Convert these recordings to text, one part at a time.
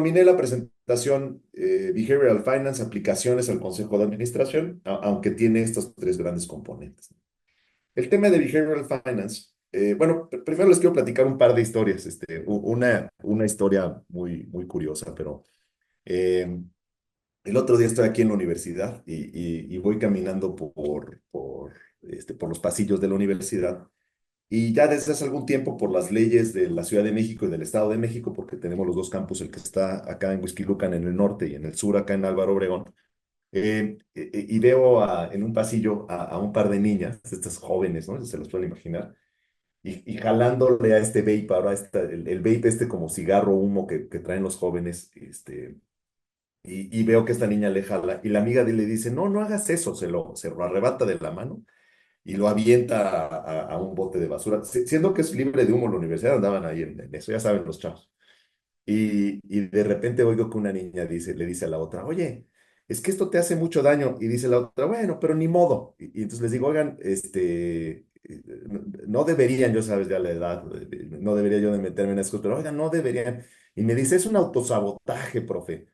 denominé la presentación Behavioral Finance, aplicaciones al Consejo de Administración, aunque tiene estos tres grandes componentes. El tema de Behavioral Finance, bueno, primero les quiero platicar un par de historias, una historia muy curiosa, pero eh, el otro día estoy aquí en la universidad y voy caminando por los pasillos de la universidad. Y ya desde hace algún tiempo, por las leyes de la Ciudad de México y del Estado de México, porque tenemos los dos campus, el que está acá en Huixquilucan en el norte y en el sur acá en Álvaro Obregón, y veo en un pasillo a un par de niñas, estas jóvenes, ¿no? Se los pueden imaginar, y jalándole a este vape, ahora el vape como cigarro humo que traen los jóvenes, y veo que esta niña le jala, y la amiga le dice, no, no hagas eso, se lo arrebata de la mano y lo avienta a un bote de basura, siendo que es libre de humo la universidad, andaban ahí en eso, ya saben los chavos. Y de repente oigo que una niña le dice a la otra, oye, es que esto te hace mucho daño. Y dice la otra, bueno, pero ni modo. Y entonces les digo, oigan, no deberían, yo sabes ya la edad, no debería yo de meterme en eso, pero oigan, no deberían. Y me dice, es un autosabotaje, profe.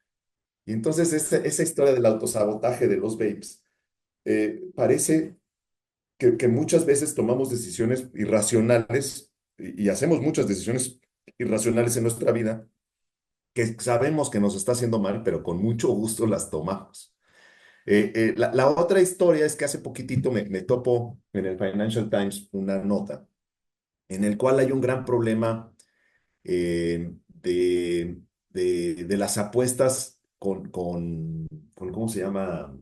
Y entonces esa historia del autosabotaje de los vapes parece que muchas veces tomamos decisiones irracionales y hacemos muchas decisiones irracionales en nuestra vida que sabemos que nos está haciendo mal, pero con mucho gusto las tomamos. La otra historia es que hace poquitito me topo en el Financial Times una nota en el cual hay un gran problema de las apuestas ¿cómo se llama?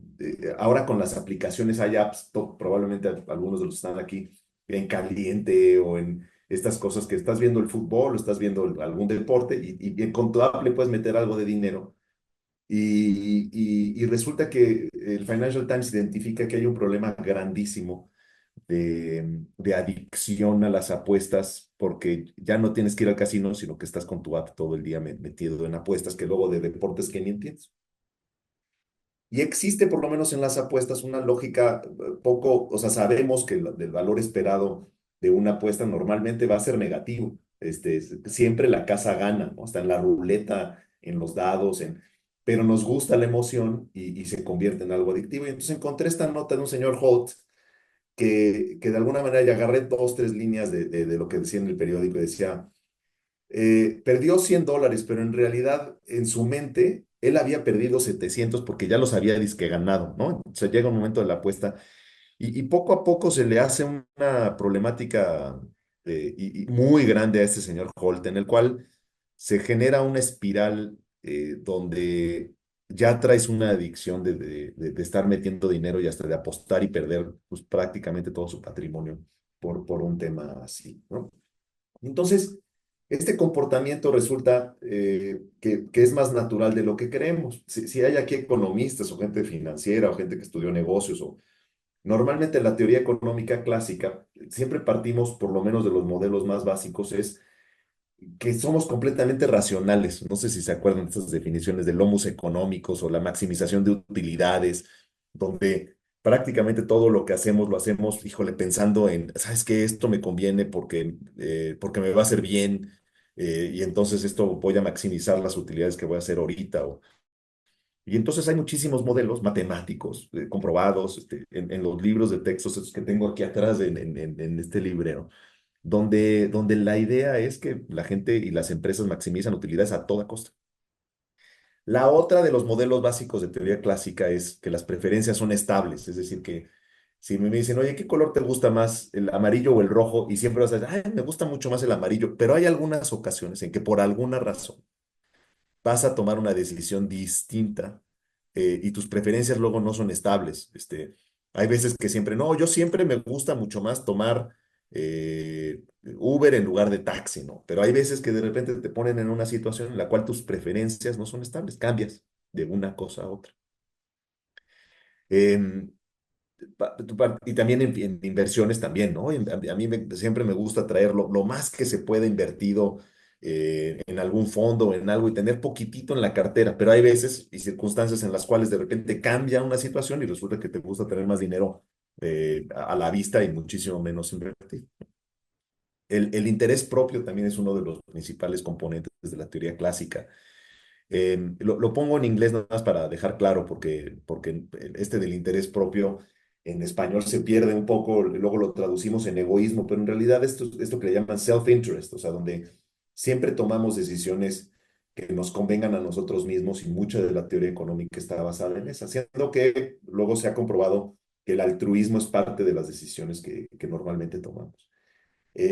Ahora con las aplicaciones hay apps, probablemente algunos de los que están aquí, en caliente o en estas cosas que estás viendo el fútbol o estás viendo algún deporte y con tu app le puedes meter algo de dinero. Y resulta que el Financial Times identifica que hay un problema grandísimo de adicción a las apuestas, porque ya no tienes que ir al casino, sino que estás con tu app todo el día metido en apuestas, que luego de deportes que ni entiendes. Y existe, por lo menos en las apuestas, una lógica poco, o sea, sabemos que el valor esperado de una apuesta normalmente va a ser negativo. Siempre la casa gana, ¿no? Está en la ruleta, en los dados, pero nos gusta la emoción y se convierte en algo adictivo. Y entonces encontré esta nota de un señor Holt que de alguna manera ya agarré dos, tres líneas de lo que decía en el periódico. Decía, perdió $100, pero en realidad en su mente él había perdido 700 porque ya los había disque ganado, ¿no? O sea, llega un momento de la apuesta y poco a poco se le hace una problemática y muy grande a este señor Holt, en el cual se genera una espiral donde ya traes una adicción de estar metiendo dinero y hasta de apostar y perder pues, prácticamente todo su patrimonio por un tema así, ¿no? Entonces, este comportamiento resulta que es más natural de lo que creemos. Si hay aquí economistas o gente financiera o gente que estudió negocios o normalmente la teoría económica clásica, siempre partimos por lo menos de los modelos más básicos, es que somos completamente racionales. No sé si se acuerdan de estas definiciones de lomos económicos o la maximización de utilidades, donde prácticamente todo lo que hacemos lo hacemos, híjole, pensando en, ¿sabes qué? Esto me conviene porque me va a hacer bien y entonces esto voy a maximizar las utilidades que voy a hacer ahorita. Y entonces hay muchísimos modelos matemáticos comprobados en los libros de textos estos que tengo aquí atrás en este librero donde la idea es que la gente y las empresas maximizan utilidades a toda costa. La otra de los modelos básicos de teoría clásica es que las preferencias son estables, es decir, que si me dicen, oye, ¿qué color te gusta más, el amarillo o el rojo? Y siempre vas a decir, ay, me gusta mucho más el amarillo, pero hay algunas ocasiones en que por alguna razón vas a tomar una decisión distinta y tus preferencias luego no son estables. Hay veces que siempre, no, yo siempre me gusta mucho más tomar Uber en lugar de taxi, ¿no? Pero hay veces que de repente te ponen en una situación en la cual tus preferencias no son estables, cambias de una cosa a otra. Em, y también en inversiones también, ¿no? A mí siempre me gusta traer lo más que se pueda invertido en algún fondo o en algo y tener poquitito en la cartera, pero hay veces y circunstancias en las cuales de repente cambia una situación y resulta que te gusta tener más dinero a la vista y muchísimo menos invertir. El interés propio también es uno de los principales componentes de la teoría clásica. Lo pongo en inglés nada más para dejar claro, porque este del interés propio en español se pierde un poco, luego lo traducimos en egoísmo, pero en realidad esto que le llaman self-interest, o sea, donde siempre tomamos decisiones que nos convengan a nosotros mismos y mucha de la teoría económica está basada en eso, haciendo que luego se ha comprobado que el altruismo es parte de las decisiones que normalmente tomamos.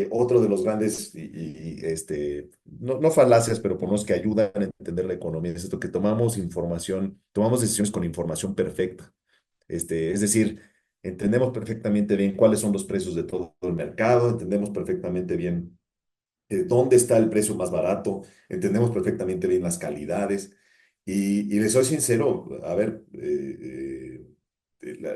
Otro de los grandes, no falacias, pero por los que ayudan a entender la economía, es esto que tomamos información, tomamos decisiones con información perfecta. Es decir, entendemos perfectamente bien cuáles son los precios de todo el mercado, entendemos perfectamente bien dónde está el precio más barato, entendemos perfectamente bien las calidades. Y les soy sincero, a ver,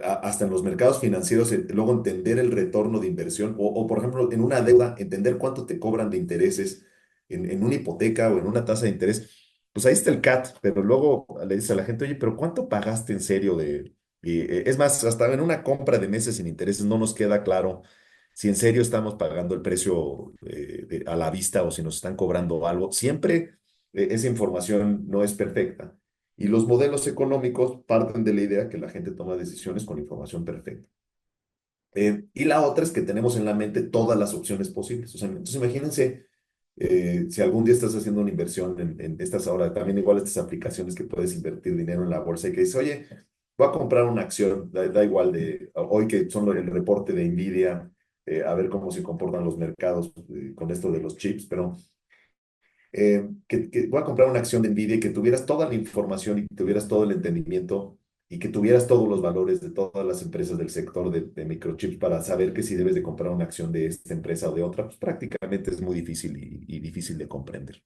hasta en los mercados financieros, luego entender el retorno de inversión o, por ejemplo, en una deuda, entender cuánto te cobran de intereses en una hipoteca o en una tasa de interés, pues ahí está el CAT, pero luego le dices a la gente, oye, pero ¿cuánto pagaste en serio de... es más, hasta en una compra de meses sin intereses no nos queda claro si en serio estamos pagando el precio a la vista o si nos están cobrando algo. Siempre esa información no es perfecta. Y los modelos económicos parten de la idea que la gente toma decisiones con información perfecta. Y la otra es que tenemos en la mente todas las opciones posibles. O sea, entonces imagínense si algún día estás haciendo una inversión en estas ahora, también igual estas aplicaciones que puedes invertir dinero en la bolsa y que dices, oye, voy a comprar una acción, da igual de hoy que son el reporte de Nvidia, a ver cómo se comportan los mercados con esto de los chips, pero que voy a comprar una acción de Nvidia y que tuvieras toda la información y que tuvieras todo el entendimiento y que tuvieras todos los valores de todas las empresas del sector de microchips para saber que si debes de comprar una acción de esta empresa o de otra, pues prácticamente es muy difícil y difícil de comprender.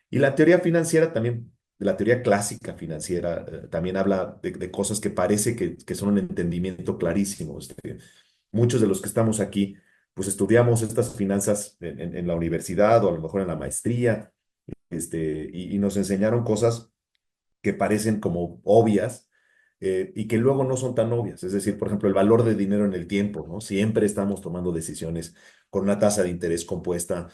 Y la teoría financiera también, la teoría clásica financiera, también habla de cosas que parece que son un entendimiento clarísimo. Muchos de los que estamos aquí, pues estudiamos estas finanzas en la universidad o a lo mejor en la maestría, y nos enseñaron cosas que parecen como obvias y que luego no son tan obvias. Es decir, por ejemplo, el valor de dinero en el tiempo, ¿no? Siempre estamos tomando decisiones con una tasa de interés compuesta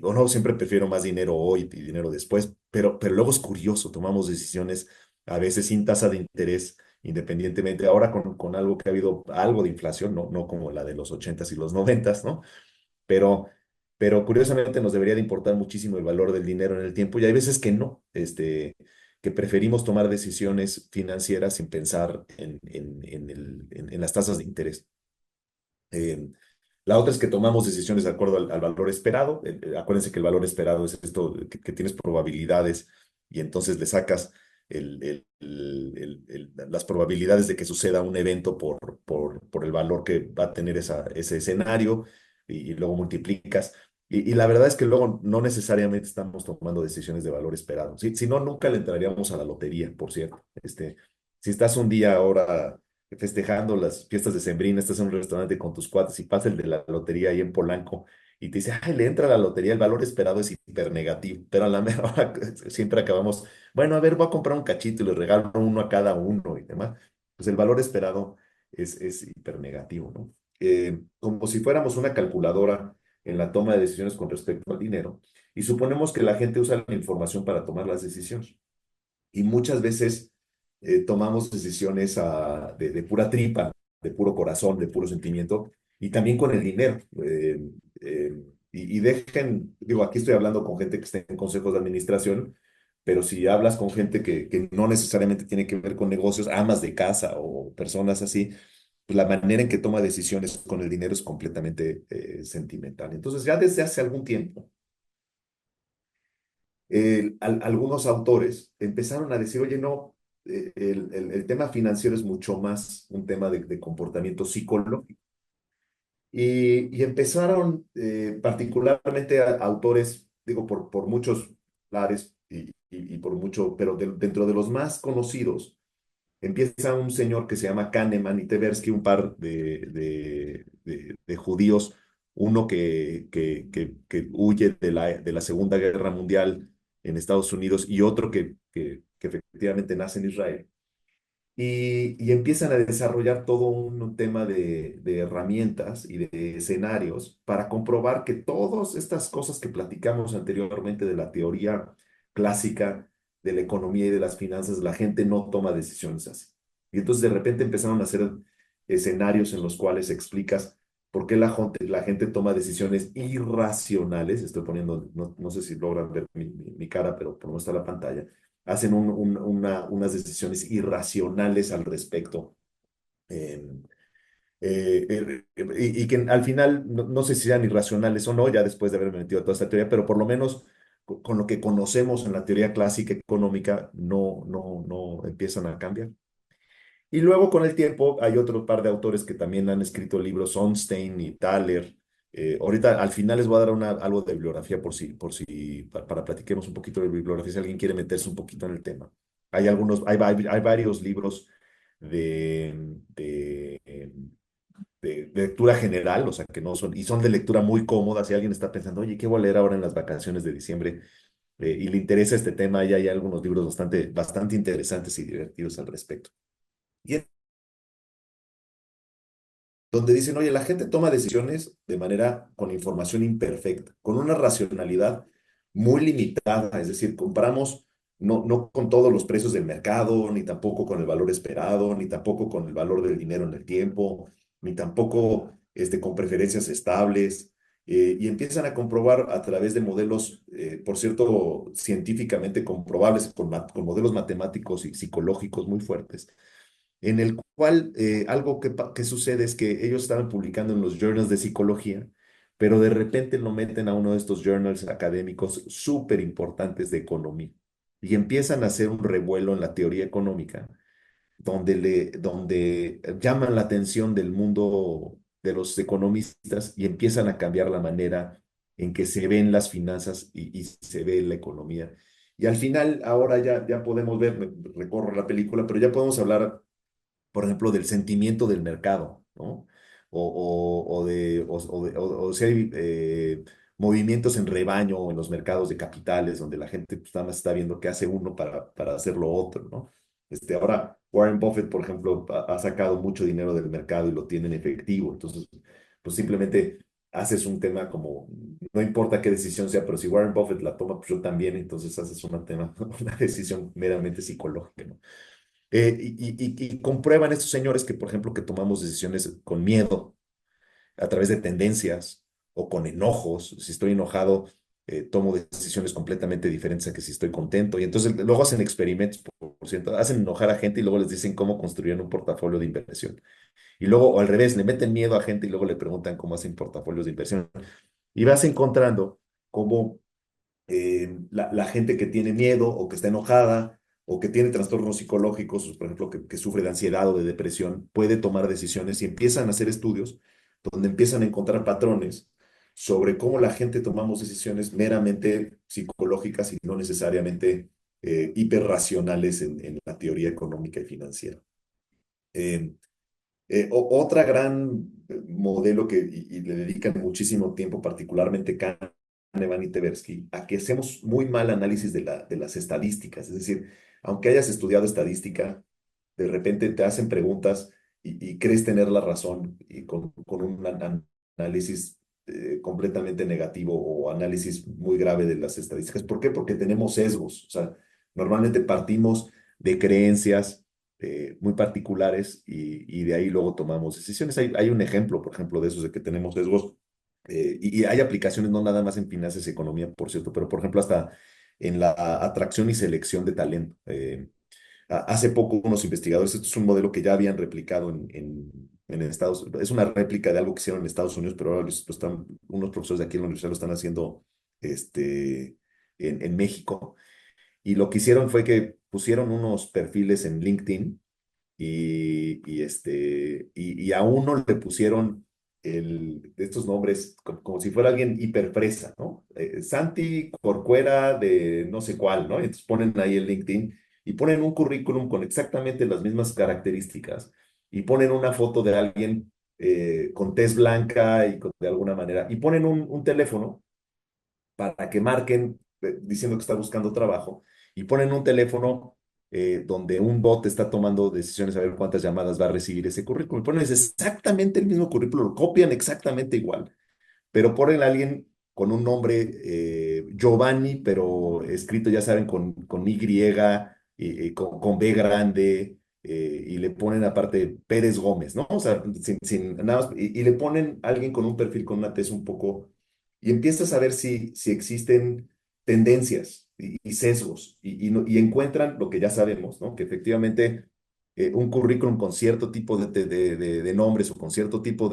o no, siempre prefiero más dinero hoy y dinero después, pero luego es curioso, tomamos decisiones a veces sin tasa de interés, independientemente, ahora con algo que ha habido algo de inflación, no como la de los ochentas y los noventas, ¿no? Pero, pero curiosamente nos debería de importar muchísimo el valor del dinero en el tiempo y hay veces que no, que preferimos tomar decisiones financieras sin pensar en las tasas de interés. Eh, la otra es que tomamos decisiones de acuerdo al valor esperado. Acuérdense que el valor esperado es esto, que tienes probabilidades y entonces le sacas las probabilidades de que suceda un evento por el valor que va a tener ese escenario y luego multiplicas. Y la verdad es que luego no necesariamente estamos tomando decisiones de valor esperado. Si no, nunca le entraríamos a la lotería, por cierto. Si estás un día ahora festejando las fiestas de Sembrina, estás en un restaurante con tus cuates y pasa el de la lotería ahí en Polanco y te dice, ay, le entra la lotería, el valor esperado es hiper negativo, pero a la mera hora siempre acabamos, bueno, a ver, voy a comprar un cachito y le regalo uno a cada uno y demás. Pues el valor esperado es hiper negativo, ¿no? Como si fuéramos una calculadora en la toma de decisiones con respecto al dinero y suponemos que la gente usa la información para tomar las decisiones. Y muchas veces tomamos decisiones de pura tripa, de puro corazón, de puro sentimiento, y también con el dinero. Y dejen, digo, aquí estoy hablando con gente que está en consejos de administración, pero si hablas con gente que no necesariamente tiene que ver con negocios, amas de casa o personas así, pues la manera en que toma decisiones con el dinero es completamente sentimental. Entonces, ya desde hace algún tiempo, algunos autores empezaron a decir, oye, no, el tema financiero es mucho más un tema de comportamiento psicológico. Y empezaron particularmente autores, digo, por muchos lares y por mucho, pero dentro de los más conocidos, empieza un señor que se llama Kahneman y Tversky, un par de judíos, uno que huye de la Segunda Guerra Mundial en Estados Unidos y otro que efectivamente nace en Israel. Y empiezan a desarrollar todo un tema de herramientas y de escenarios para comprobar que todas estas cosas que platicamos anteriormente de la teoría clásica de la economía y de las finanzas, la gente no toma decisiones así. Y entonces de repente empezaron a hacer escenarios en los cuales explicas por qué la gente toma decisiones irracionales. Estoy poniendo, no sé si logran ver mi cara, pero por no está la pantalla. Hacen unas decisiones irracionales al respecto. eh, y que al final, no sé si sean irracionales o no, ya después de haberme metido a toda esta teoría, pero por lo menos con lo que conocemos en la teoría clásica económica, no empiezan a cambiar. Y luego con el tiempo hay otro par de autores que también han escrito libros, Ornstein y Thaler. Ahorita al final les voy a dar algo de bibliografía para platiquemos un poquito de bibliografía, si alguien quiere meterse un poquito en el tema. Hay varios libros de, de, de lectura general, o sea, que no son, y son de lectura muy cómoda. Si alguien está pensando, oye, ¿qué voy a leer ahora en las vacaciones de diciembre? Y le interesa este tema, ya hay algunos libros bastante interesantes y divertidos al respecto. Y donde dicen, oye, la gente toma decisiones de manera con información imperfecta, con una racionalidad muy limitada, es decir, compramos no con todos los precios del mercado, ni tampoco con el valor esperado, ni tampoco con el valor del dinero en el tiempo, ni tampoco con preferencias estables, y empiezan a comprobar a través de modelos, por cierto, científicamente comprobables, con modelos matemáticos y psicológicos muy fuertes en el cual algo que sucede es que ellos estaban publicando en los journals de psicología, pero de repente lo meten a uno de estos journals académicos súper importantes de economía y empiezan a hacer un revuelo en la teoría económica, donde llaman la atención del mundo de los economistas y empiezan a cambiar la manera en que se ven las finanzas y se ve la economía. Y al final, ahora ya podemos ver, recorro la película, pero ya podemos hablar por ejemplo, del sentimiento del mercado, ¿no? O si hay movimientos en rebaño en los mercados de capitales, donde la gente pues, nada más está viendo qué hace uno para hacer lo otro, ¿no? Ahora, Warren Buffett, por ejemplo, ha sacado mucho dinero del mercado y lo tiene en efectivo. Entonces, pues simplemente haces un tema como, no importa qué decisión sea, pero si Warren Buffett la toma, pues yo también, entonces haces una decisión meramente psicológica, ¿no? Y comprueban estos señores que, por ejemplo, que tomamos decisiones con miedo, a través de tendencias o con enojos. Si estoy enojado, tomo decisiones completamente diferentes a que si estoy contento. Y entonces luego hacen experimentos, por cierto, hacen enojar a gente y luego les dicen cómo construir un portafolio de inversión. Y luego, o al revés, le meten miedo a gente y luego le preguntan cómo hacen portafolios de inversión. Y vas encontrando cómo la gente que tiene miedo o que está enojada o que tiene trastornos psicológicos, por ejemplo, que sufre de ansiedad o de depresión, puede tomar decisiones y empiezan a hacer estudios donde empiezan a encontrar patrones sobre cómo la gente tomamos decisiones meramente psicológicas y no necesariamente hiperracionales en la teoría económica y financiera. Eh, Otra gran modelo y le dedican muchísimo tiempo, particularmente Kahneman y Tversky, a que hacemos muy mal análisis de las estadísticas. Es decir, aunque hayas estudiado estadística, de repente te hacen preguntas y crees tener la razón y con un análisis completamente negativo o análisis muy grave de las estadísticas. ¿Por qué? Porque tenemos sesgos. O sea, normalmente partimos de creencias muy particulares y de ahí luego tomamos decisiones. Hay un ejemplo, por ejemplo, de esos de que tenemos sesgos y hay aplicaciones no nada más en finanzas y economía, por cierto, pero por ejemplo hasta en la atracción y selección de talento. Hace poco unos investigadores, esto es un modelo que ya habían replicado en Estados Unidos, es una réplica de algo que hicieron en Estados Unidos, pero ahora unos profesores de aquí en la universidad lo están haciendo en México. Y lo que hicieron fue que pusieron unos perfiles en LinkedIn y a uno le pusieron de estos nombres como si fuera alguien hiperfresa, ¿no? Santi Corcuera de no sé cuál, ¿no? Y entonces ponen ahí el LinkedIn y ponen un currículum con exactamente las mismas características y ponen una foto de alguien con tez blanca y de alguna manera, y ponen un teléfono para que marquen diciendo que está buscando trabajo y ponen un teléfono donde un bot está tomando decisiones a ver cuántas llamadas va a recibir ese currículum. Ponen exactamente el mismo currículum, lo copian exactamente igual, pero ponen a alguien con un nombre Giovanni, pero escrito, ya saben, con Y, con B grande, y le ponen aparte Pérez Gómez, ¿no? O sea, sin nada más, y le ponen a alguien con un perfil, con una tez un poco, y empiezas a ver si existen tendencias y sesgos, y encuentran lo que ya sabemos, ¿no? Que efectivamente un currículum con cierto tipo de nombres o con cierto tipo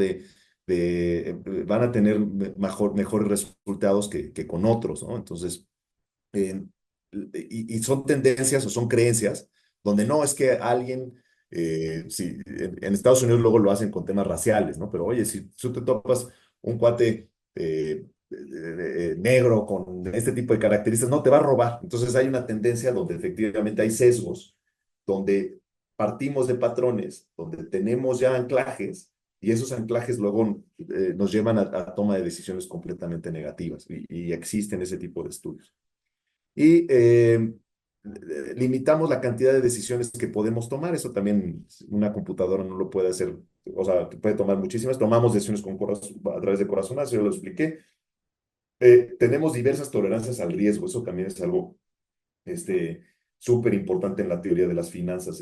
van a tener mejores resultados que con otros, ¿no? Entonces, eh, y son tendencias o son creencias donde no es que alguien, si, en Estados Unidos luego lo hacen con temas raciales, ¿no? Pero oye, si tú te topas un cuate negro con este tipo de características, no te va a robar. Entonces hay una tendencia donde efectivamente hay sesgos, donde partimos de patrones, donde tenemos ya anclajes y esos anclajes luego nos llevan a toma de decisiones completamente negativas y existen ese tipo de estudios. Y limitamos la cantidad de decisiones que podemos tomar. Eso también una computadora no lo puede hacer, o sea, puede tomar muchísimas. Tomamos decisiones a través de corazonazo, yo lo expliqué. Tenemos diversas tolerancias al riesgo. Eso también es algo este, súper importante en la teoría de las finanzas.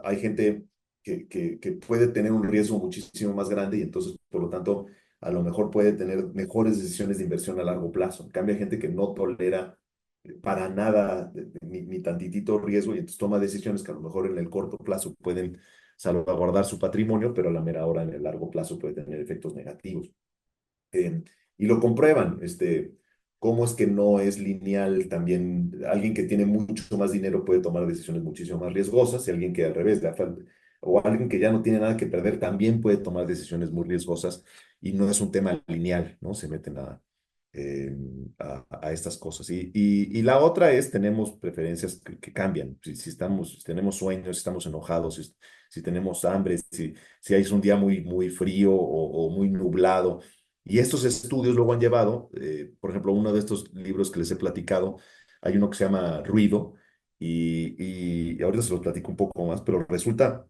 Hay gente que puede tener un riesgo muchísimo más grande y entonces, por lo tanto, a lo mejor puede tener mejores decisiones de inversión a largo plazo. En cambio, hay gente que no tolera para nada ni tantitito riesgo y entonces toma decisiones que a lo mejor en el corto plazo pueden salvaguardar su patrimonio, pero a la mera hora en el largo plazo puede tener efectos negativos. Eh, y lo comprueban, cómo es que no es lineal también. Alguien que tiene mucho más dinero puede tomar decisiones muchísimo más riesgosas y alguien que al revés, o alguien que ya no tiene nada que perder también puede tomar decisiones muy riesgosas y no es un tema lineal, ¿no? Se meten eh, a estas cosas. Y la otra es, tenemos preferencias que cambian. Si tenemos sueños, si estamos enojados, si tenemos hambre, si hay un día muy frío o muy nublado. Y estos estudios luego han llevado, por ejemplo, uno de estos libros que les he platicado, hay uno que se llama Ruido, y ahorita se los platico un poco más, pero resulta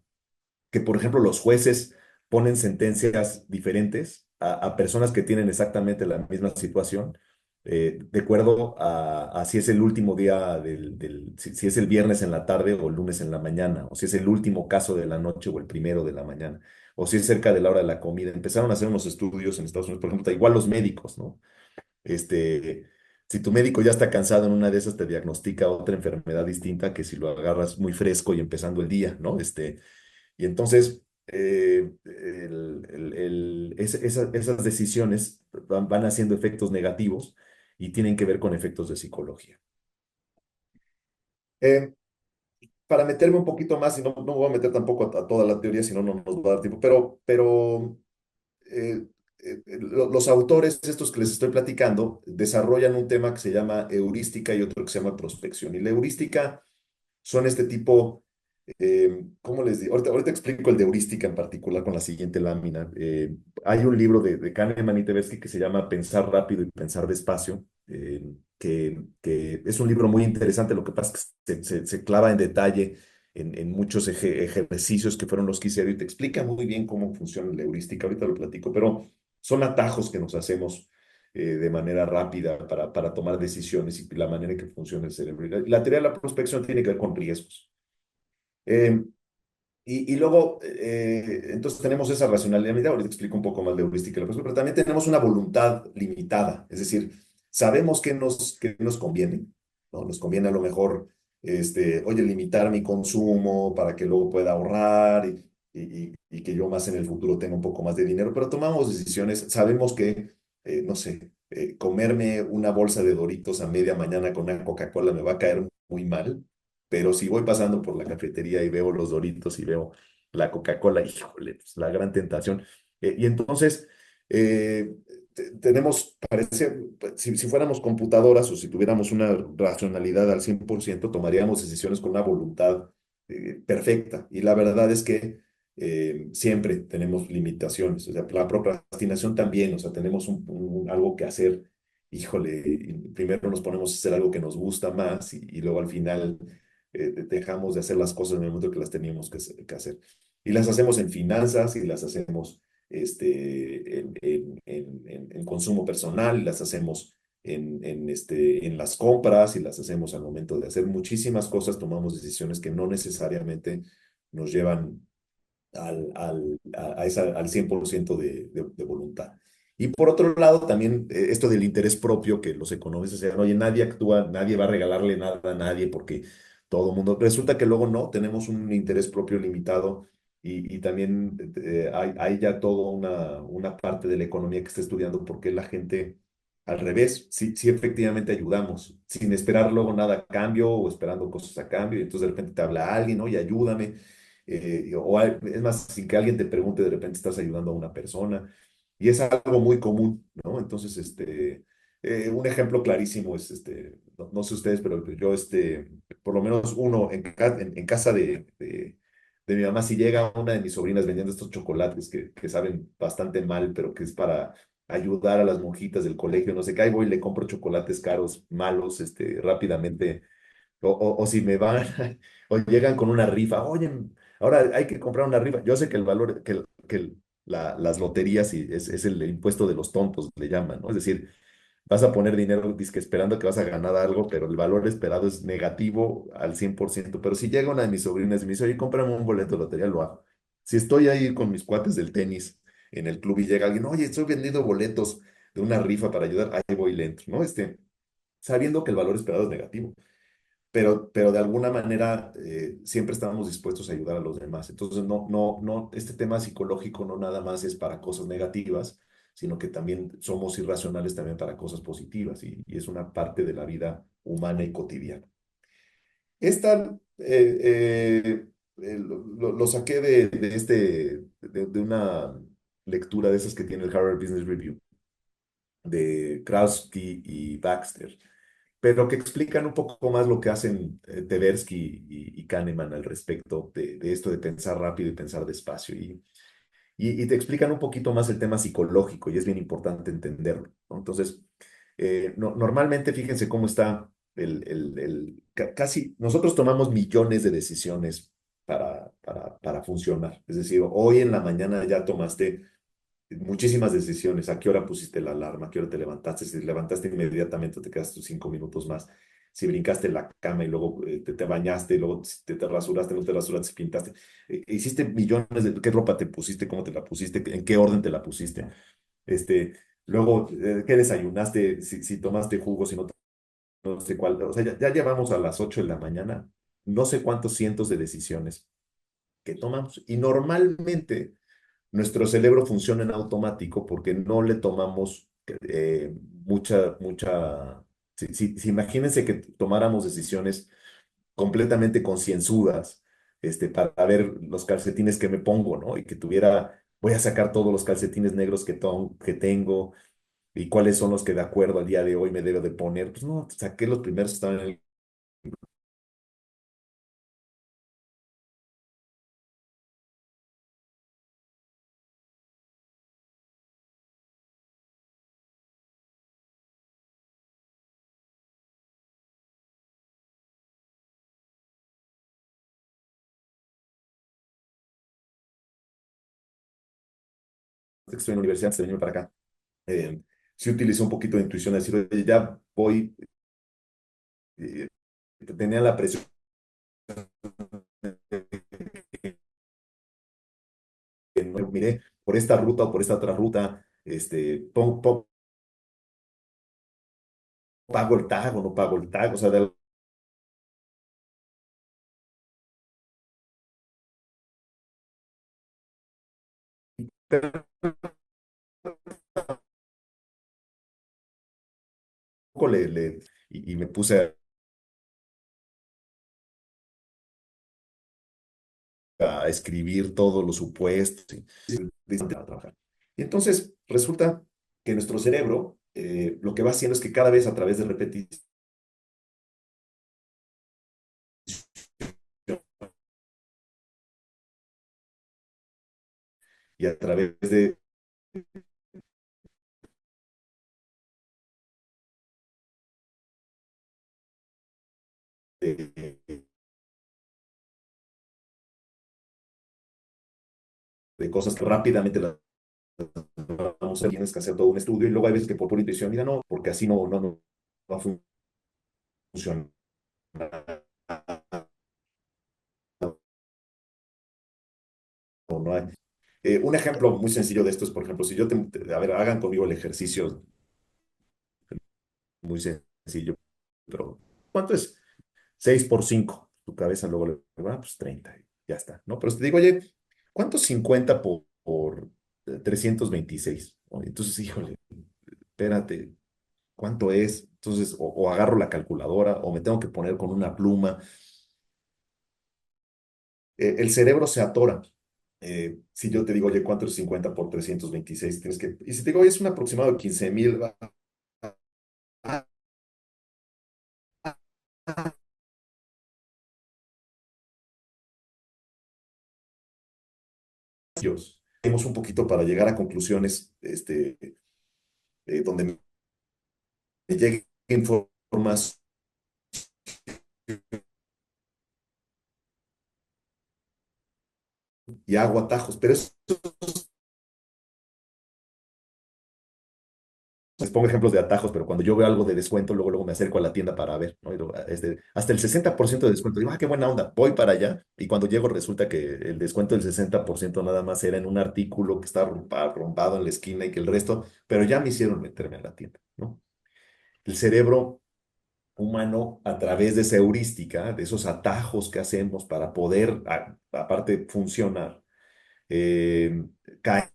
que, por ejemplo, los jueces ponen sentencias diferentes a personas que tienen exactamente la misma situación, de acuerdo a si es el último día si es el viernes en la tarde o el lunes en la mañana, o si es el último caso de la noche o el primero de la mañana, o si es cerca de la hora de la comida. Empezaron a hacer unos estudios en Estados Unidos, por ejemplo, igual los médicos, ¿no? Este, si tu médico ya está cansado en una de esas, te diagnostica otra enfermedad distinta que si lo agarras muy fresco y empezando el día, ¿no? Y entonces, esas decisiones van haciendo efectos negativos y tienen que ver con efectos de psicología. Eh, para meterme un poquito más, y no me voy a meter tampoco a toda la teoría, si no, no nos va a dar tiempo, pero los autores, estos que les estoy platicando, desarrollan un tema que se llama heurística y otro que se llama prospección. Y la heurística son este tipo, ¿cómo les digo? Ahorita explico el de heurística en particular con la siguiente lámina. Hay un libro de Kahneman y Tversky que se llama Pensar rápido y pensar despacio, que es un libro muy interesante. Lo que pasa es que se clava en detalle en muchos ejercicios que fueron los que hicieron y te explica muy bien cómo funciona la heurística. Ahorita lo platico, pero son atajos que nos hacemos de manera rápida para tomar decisiones y la manera en que funciona el cerebro. Y la teoría de la prospección tiene que ver con riesgos. Eh, y luego, entonces tenemos esa racionalidad. Ahorita explico un poco más de heurística, pero también tenemos una voluntad limitada. Es decir, sabemos que nos conviene, ¿no? Nos conviene a lo mejor, oye, limitar mi consumo para que luego pueda ahorrar y que yo más en el futuro tenga un poco más de dinero, pero tomamos decisiones, sabemos que, no sé, comerme una bolsa de Doritos a media mañana con una Coca-Cola me va a caer muy mal, pero si voy pasando por la cafetería y veo los Doritos y veo la Coca-Cola, híjole, pues la gran tentación. Y entonces, eh, parece, si fuéramos computadoras o si tuviéramos una racionalidad al 100%, tomaríamos decisiones con una voluntad perfecta. Y la verdad es que siempre tenemos limitaciones. O sea, la procrastinación también, o sea, tenemos algo que hacer. Híjole, y primero nos ponemos a hacer algo que nos gusta más y luego al final dejamos de hacer las cosas en el momento que las teníamos que hacer. Y las hacemos en finanzas y las hacemos en consumo personal, las hacemos en las compras y las hacemos al momento de hacer muchísimas cosas, tomamos decisiones que no necesariamente nos llevan al 100% de voluntad. Y por otro lado, también esto del interés propio, que los economistas decían, oye, nadie actúa, nadie va a regalarle nada a nadie porque todo el mundo, resulta que luego no, tenemos un interés propio limitado y también hay ya toda una parte de la economía que está estudiando por qué la gente, al revés, sí, sí efectivamente ayudamos, sin esperar luego nada a cambio o esperando cosas a cambio, y entonces de repente te habla alguien, oye, ayúdame es más, sin que alguien te pregunte, de repente estás ayudando a una persona y es algo muy común, ¿no? Entonces, un ejemplo clarísimo es, no sé ustedes, pero yo, por lo menos uno en casa de mi mamá, si llega una de mis sobrinas vendiendo estos chocolates que saben bastante mal, pero que es para ayudar a las monjitas del colegio, no sé qué, ahí voy y le compro chocolates caros, malos, rápidamente o si me van, o llegan con una rifa, oye, ahora hay que comprar una rifa. Yo sé que el valor, las loterías es el impuesto de los tontos, le llaman, ¿no? Es decir, vas a poner dinero dizque esperando que vas a ganar algo, pero el valor esperado es negativo al 100%. Pero si llega una de mis sobrinas y me dice, oye, cómprame un boleto de lotería, lo hago. Si estoy ahí con mis cuates del tenis en el club y llega alguien, oye, estoy vendiendo boletos de una rifa para ayudar, ahí voy y le entro, ¿no? Sabiendo que el valor esperado es negativo pero de alguna manera siempre estábamos dispuestos a ayudar a los demás. Entonces, no, este tema psicológico no nada más es para cosas negativas, sino que también somos irracionales también para cosas positivas y es una parte de la vida humana y cotidiana. Esta lo saqué de una lectura de esas que tiene el Harvard Business Review, de Krausky y Baxter, pero que explican un poco más lo que hacen Tversky y Kahneman al respecto de esto de pensar rápido y pensar despacio. Y te explican un poquito más el tema psicológico y es bien importante entenderlo, ¿no? Entonces, normalmente fíjense cómo está casi, nosotros tomamos millones de decisiones para funcionar. Es decir, hoy en la mañana ya tomaste muchísimas decisiones. ¿A qué hora pusiste la alarma? ¿A qué hora te levantaste? Si te levantaste inmediatamente, te quedaste tus 5 minutos más. Si brincaste en la cama y luego te bañaste, y luego si te rasuraste, no te rasuraste, si pintaste. Hiciste millones de qué ropa te pusiste, cómo te la pusiste, en qué orden te la pusiste. Este, luego, qué desayunaste, si tomaste jugo, si no, no sé cuál. O sea, ya llevamos a las 8 de la mañana, no sé cuántos cientos de decisiones que tomamos. Y normalmente nuestro cerebro funciona en automático porque no le tomamos mucha. Si imagínense que tomáramos decisiones completamente concienzudas, para ver los calcetines que me pongo, ¿no? Y que voy a sacar todos los calcetines negros que tengo y cuáles son los que de acuerdo al día de hoy me debo de poner. Pues no, saqué los primeros que estaban en el que estoy en la universidad antes de venirme para acá. Sí utilicé un poquito de intuición, de decir, oye, ya voy, eh, tenía la presión que no miré por esta ruta o por esta otra ruta, pago el tag o no pago el tag, o sea, de poco y me puse a escribir todos los supuestos a trabajar. Y entonces resulta que nuestro cerebro lo que va haciendo es que cada vez a través de repetición y a través de, de cosas que rápidamente las vamos a tienes que hacer todo un estudio y luego hay veces que por pura intuición, mira, no, porque así no va a funcionar. No hay. Un ejemplo muy sencillo de esto es, por ejemplo, si yo a ver, hagan conmigo el ejercicio muy sencillo, pero ¿cuánto es? 6 por 5. Tu cabeza luego le va, pues 30, y ya está, ¿no? Pero si te digo, oye, ¿cuánto es 50 por 326? ¿No? Entonces, híjole, espérate, ¿cuánto es? Entonces, o agarro la calculadora o me tengo que poner con una pluma. El cerebro se atora. Si yo te digo, oye, ¿cuánto es 50 por 326? Tienes que, y si te digo, oye, es un aproximado de 15,000 vatios. Tenemos un poquito para llegar a conclusiones donde me llegue información y hago atajos. Pero eso, les pongo ejemplos de atajos, pero cuando yo veo algo de descuento, luego me acerco a la tienda para ver, ¿no? Y luego, hasta el 60% de descuento. Digo, ah, qué buena onda, voy para allá. Y cuando llego resulta que el descuento del 60% nada más era en un artículo que está rompado en la esquina y que el resto, pero ya me hicieron meterme a la tienda, ¿no? El cerebro humano, a través de esa heurística, de esos atajos que hacemos para poder, aparte, funcionar, eh, cae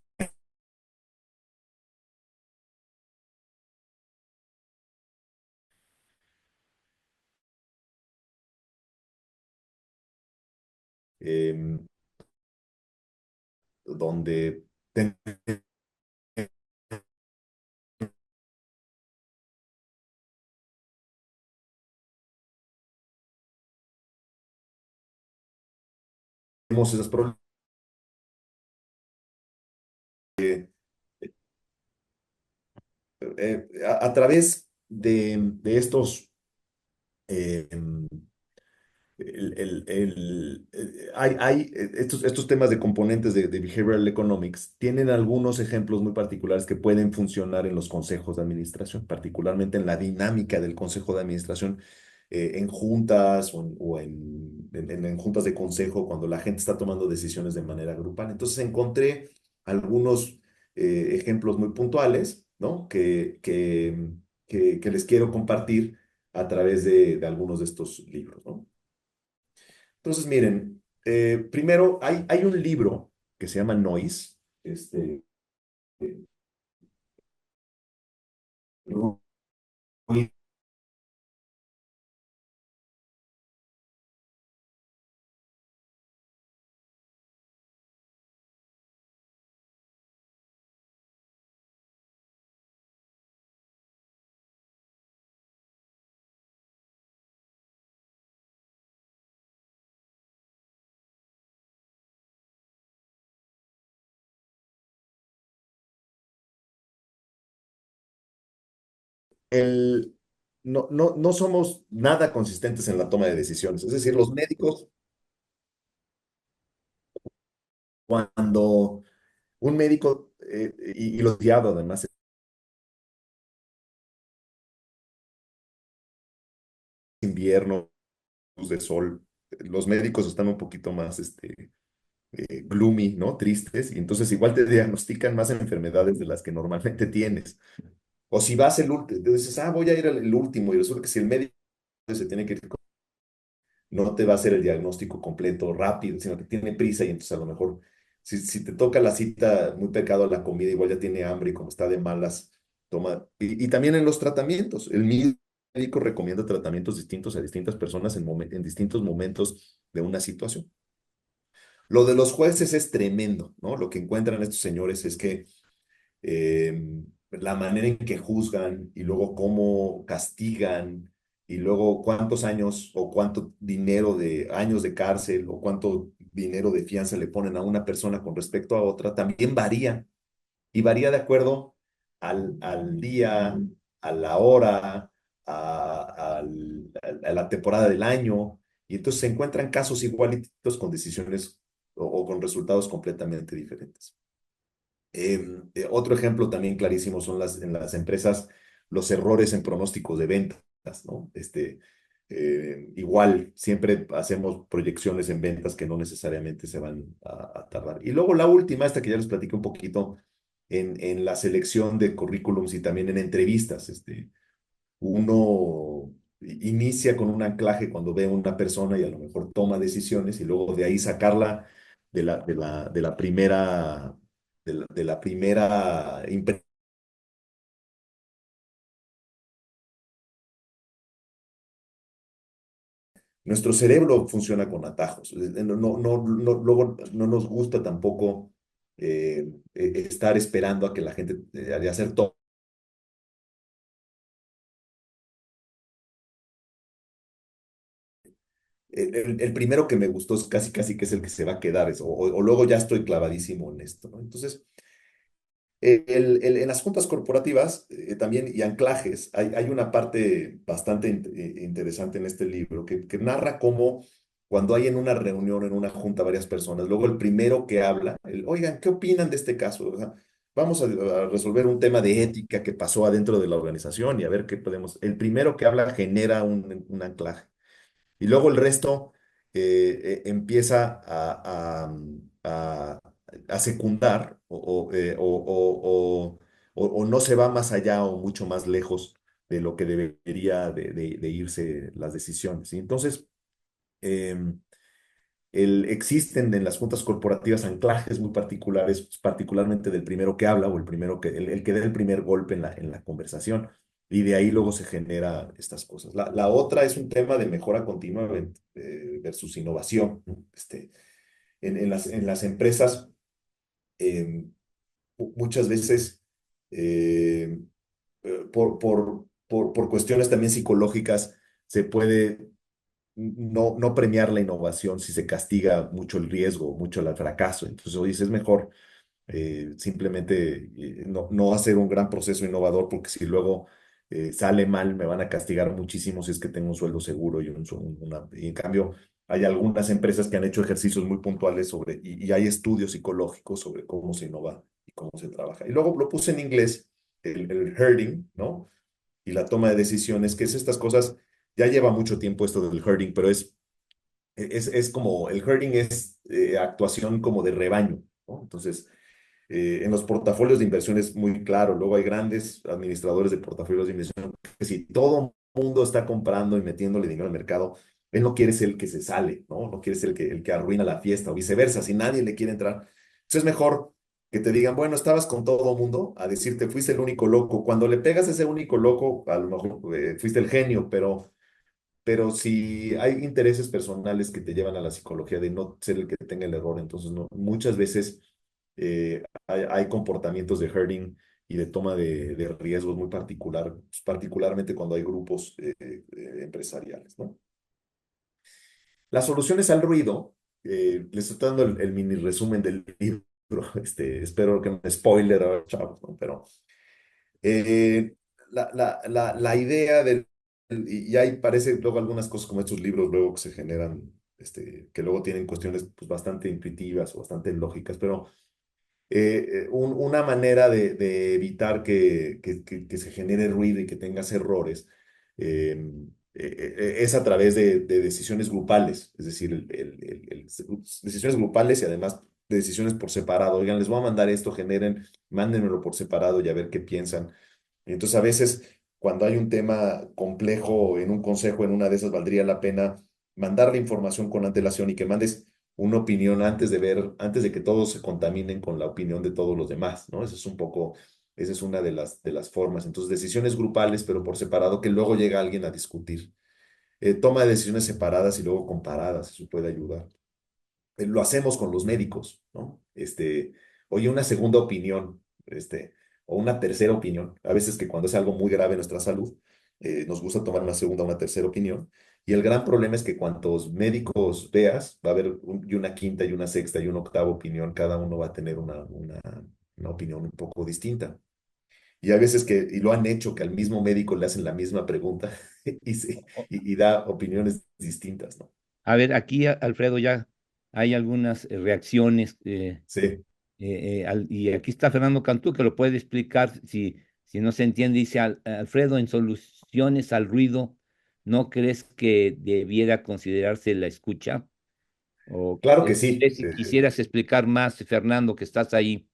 em, donde tenemos esos problemas. A través de estos, eh, estos temas de componentes de behavioral economics tienen algunos ejemplos muy particulares que pueden funcionar en los consejos de administración, particularmente en la dinámica del consejo de administración, en juntas o en juntas de consejo, cuando la gente está tomando decisiones de manera grupal. Entonces encontré algunos ejemplos muy puntuales, ¿no? Que les quiero compartir a través de algunos de estos libros, ¿no? Entonces, miren, primero hay un libro que se llama Noise, eh, el, no somos nada consistentes en la toma de decisiones. Es decir, los médicos, cuando un médico, y lo guiado además, es invierno, luz de sol, los médicos están un poquito más gloomy, ¿no? Tristes, y entonces igual te diagnostican más enfermedades de las que normalmente tienes. O si vas el último, dices, voy a ir al el último, y resulta que si el médico se tiene que ir, no te va a hacer el diagnóstico completo rápido, sino que tiene prisa y entonces a lo mejor, si te toca la cita muy pecado a la comida, igual ya tiene hambre y como está de malas, toma. Y también en los tratamientos, el mismo médico recomienda tratamientos distintos a distintas personas en distintos momentos de una situación. Lo de los jueces es tremendo, ¿no? Lo que encuentran estos señores es que la manera en que juzgan y luego cómo castigan y luego cuántos años o cuánto dinero de años de cárcel o cuánto dinero de fianza le ponen a una persona con respecto a otra, también varía y varía de acuerdo al día, a la hora, a la temporada del año. Y entonces se encuentran casos igualitos con decisiones o con resultados completamente diferentes. Otro ejemplo también clarísimo son en las empresas, los errores en pronósticos de ventas, ¿no? Igual, siempre hacemos proyecciones en ventas que no necesariamente se van a tardar. Y luego la última, esta que ya les platiqué un poquito, en la selección de currículums y también en entrevistas. Uno inicia con un anclaje cuando ve a una persona y a lo mejor toma decisiones y luego de ahí sacarla de la primera, de la primera impresión. Nuestro cerebro funciona con atajos. Luego no nos gusta tampoco estar esperando a que la gente, de hacer todo. El primero que me gustó es casi, casi que es el que se va a quedar, o luego ya estoy clavadísimo en esto, ¿no? Entonces, en las juntas corporativas también y anclajes, hay una parte bastante interesante en este libro que narra cómo cuando hay en una reunión, en una junta, varias personas, luego el primero que habla, oigan, ¿qué opinan de este caso? O sea, vamos a resolver un tema de ética que pasó adentro de la organización y a ver qué podemos. El primero que habla genera un anclaje. Y luego el resto empieza a, a secundar o no se va más allá o mucho más lejos de lo que debería de irse las decisiones. ¿Sí? Entonces, em, existen en las juntas corporativas anclajes muy particulares, pues, particularmente del primero que habla o el primero el que dé el primer golpe en la conversación. Y de ahí luego se genera estas cosas. La otra es un tema de mejora continua versus innovación, ¿no? En las empresas, eh, muchas veces, eh, por cuestiones también psicológicas, se puede no premiar la innovación si se castiga mucho el riesgo, mucho el fracaso. Entonces, oye, es mejor simplemente no hacer un gran proceso innovador porque si luego sale mal me van a castigar muchísimo si es que tengo un sueldo seguro y en cambio hay algunas empresas que han hecho ejercicios muy puntuales y hay estudios psicológicos sobre cómo se innova y cómo se trabaja. Y luego lo puse en inglés, el herding, ¿no? Y la toma de decisiones, que es estas cosas, ya lleva mucho tiempo esto del herding, pero es como, el herding es actuación como de rebaño, ¿no? Entonces, en los portafolios de inversión es muy claro. Luego hay grandes administradores de portafolios de inversión que si todo el mundo está comprando y metiéndole dinero al mercado, él no quiere ser el que se sale, ¿no? No quiere ser el que arruina la fiesta o viceversa. Si nadie le quiere entrar, entonces es mejor que te digan, bueno, estabas con todo el mundo, a decirte, fuiste el único loco. Cuando le pegas a ese único loco, a lo mejor fuiste el genio, pero si hay intereses personales que te llevan a la psicología de no ser el que tenga el error, entonces no, muchas veces hay comportamientos de herding y de toma de riesgos muy particularmente cuando hay grupos empresariales, ¿no? Las soluciones al ruido, les estoy dando el mini resumen del libro, espero que no me spoiler, chavos, ¿no? Pero eh, la idea y ahí parece luego algunas cosas como estos libros luego que se generan, que luego tienen cuestiones pues, bastante intuitivas o bastante lógicas, pero una manera de evitar que se genere ruido y que tengas errores es a través de decisiones grupales, es decir, decisiones grupales y además de decisiones por separado. Oigan, les voy a mandar esto, mándenmelo por separado y a ver qué piensan. Entonces, a veces, cuando hay un tema complejo en un consejo, en una de esas, valdría la pena mandar la información con antelación y que mandes una opinión antes de que todos se contaminen con la opinión de todos los demás, ¿no? Esa es una de las formas. Entonces, decisiones grupales, pero por separado, que luego llega alguien a discutir. Toma de decisiones separadas y luego comparadas, eso puede ayudar. Lo hacemos con los médicos, ¿no? Oye, una segunda opinión, o una tercera opinión. A veces que cuando es algo muy grave en nuestra salud, nos gusta tomar una segunda o una tercera opinión. Y el gran problema es que cuantos médicos veas, va a haber y una quinta y una sexta y una octava opinión. Cada uno va a tener una opinión un poco distinta. Y a veces y lo han hecho, que al mismo médico le hacen la misma pregunta y da opiniones distintas, ¿no? A ver, aquí, Alfredo, ya hay algunas reacciones. Sí. Y aquí está Fernando Cantú, que lo puede explicar si no se entiende. Dice, Alfredo, en soluciones al ruido, ¿no crees que debiera considerarse la escucha? O Claro que sí. si quisieras explicar más, Fernando, que estás ahí.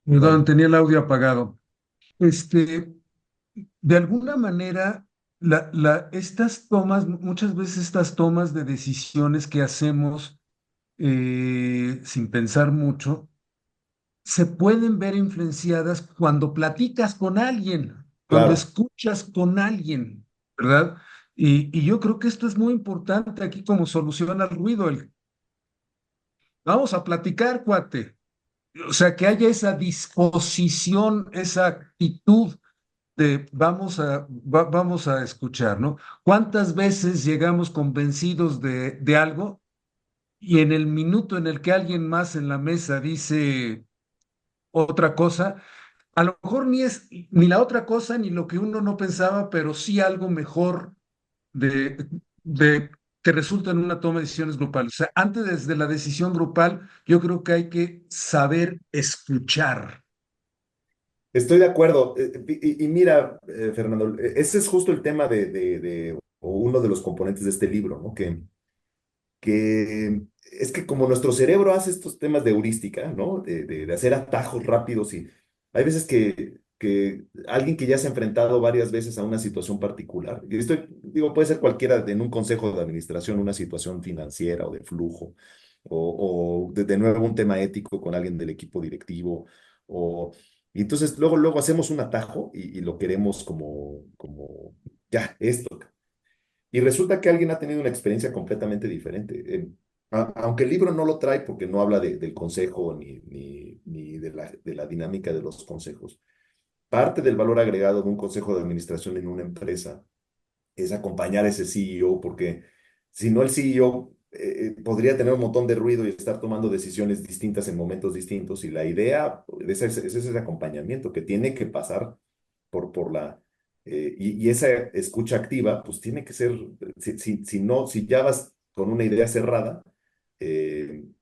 Perdón, Bueno, tenía el audio apagado. Este, de alguna manera, estas tomas, muchas veces estas tomas de decisiones que hacemos sin pensar mucho, se pueden ver influenciadas cuando platicas con alguien, cuando claro, escuchas con alguien, ¿verdad? Y yo creo que esto es muy importante aquí como solución al ruido. Vamos a platicar, cuate. O sea, que haya esa disposición, esa actitud de vamos a escuchar, ¿no? ¿Cuántas veces llegamos convencidos de algo y en el minuto en el que alguien más en la mesa dice otra cosa, a lo mejor ni es ni la otra cosa ni lo que uno no pensaba, pero sí algo mejor de que resulta en una toma de decisiones grupal? O sea, antes de la decisión grupal, yo creo que hay que saber escuchar. estoy de acuerdo. Y mira, Fernando, ese es justo el tema o uno de los componentes de este libro, ¿no? Que es que como nuestro cerebro hace estos temas de heurística, ¿no? De hacer atajos rápidos y hay veces que alguien que ya se ha enfrentado varias veces a una situación particular, y digo, puede ser cualquiera en un consejo de administración, una situación financiera o de flujo, o de nuevo un tema ético con alguien del equipo directivo, y entonces luego hacemos un atajo y lo queremos como, ya, esto. Y resulta que alguien ha tenido una experiencia completamente diferente. Aunque el libro no lo trae porque no habla del consejo ni de la dinámica de los consejos, parte del valor agregado de un consejo de administración en una empresa es acompañar a ese CEO, porque si no el CEO podría tener un montón de ruido y estar tomando decisiones distintas en momentos distintos. Y la idea es ese acompañamiento que tiene que pasar y esa escucha activa, pues tiene que ser, si no, si ya vas con una idea cerrada,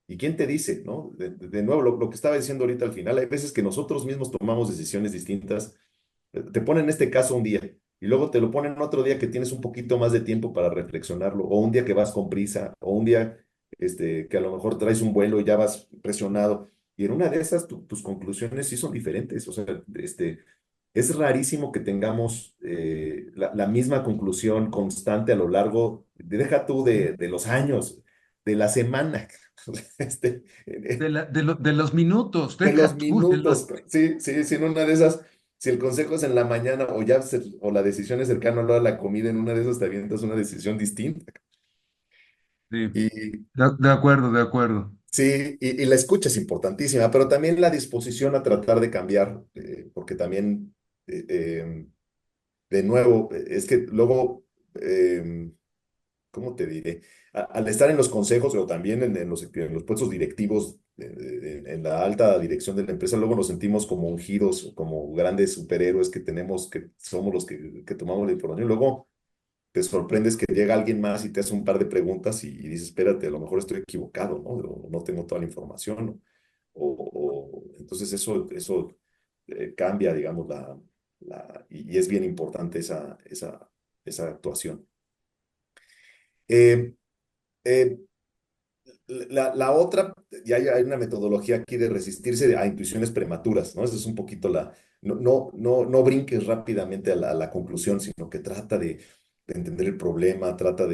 ¿y quién te dice, no? De nuevo, lo que estaba diciendo ahorita al final, hay veces que nosotros mismos tomamos decisiones distintas. Te ponen este caso un día y luego te lo ponen otro día que tienes un poquito más de tiempo para reflexionarlo, o un día que vas con prisa, o un día que a lo mejor traes un vuelo y ya vas presionado. Y en una de esas tus conclusiones sí son diferentes. O sea, es rarísimo que tengamos la misma conclusión constante a lo largo, deja tú de los años, de la semana, De los minutos, de los deja tú de minutos. Sí, sí, sí, en una de esas, si el consejo es en la mañana o la decisión es cercana a la hora de la comida, en una de esas te avientas una decisión distinta. Sí, Y de acuerdo, de acuerdo. sí, y la escucha es importantísima, pero también la disposición a tratar de cambiar, porque también, eh, eh, de nuevo, es que luego, ¿cómo te diré? Al estar en los consejos o también en los puestos directivos, en la alta dirección de la empresa, luego nos sentimos como ungidos, como grandes superhéroes que tenemos, que somos los que tomamos la información. Luego te sorprendes que llega alguien más y te hace un par de preguntas y dices, espérate, a lo mejor estoy equivocado, ¿no? O no tengo toda la información, ¿no? Entonces eso cambia, digamos, y es bien importante esa actuación. Eh, eh, la otra, y hay una metodología aquí de resistirse a intuiciones prematuras, ¿no? Esa es un poquito no brinques rápidamente a la conclusión, sino que trata de entender el problema, trata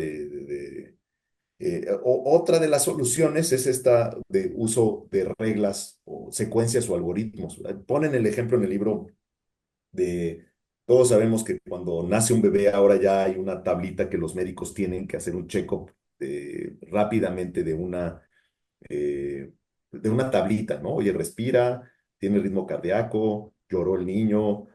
otra de las soluciones es esta de uso de reglas o secuencias o algoritmos. Ponen el ejemplo en el libro de, todos sabemos que cuando nace un bebé ahora ya hay una tablita que los médicos tienen que hacer un check-up rápidamente de una tablita, ¿no? Oye, respira, tiene ritmo cardíaco, lloró el niño,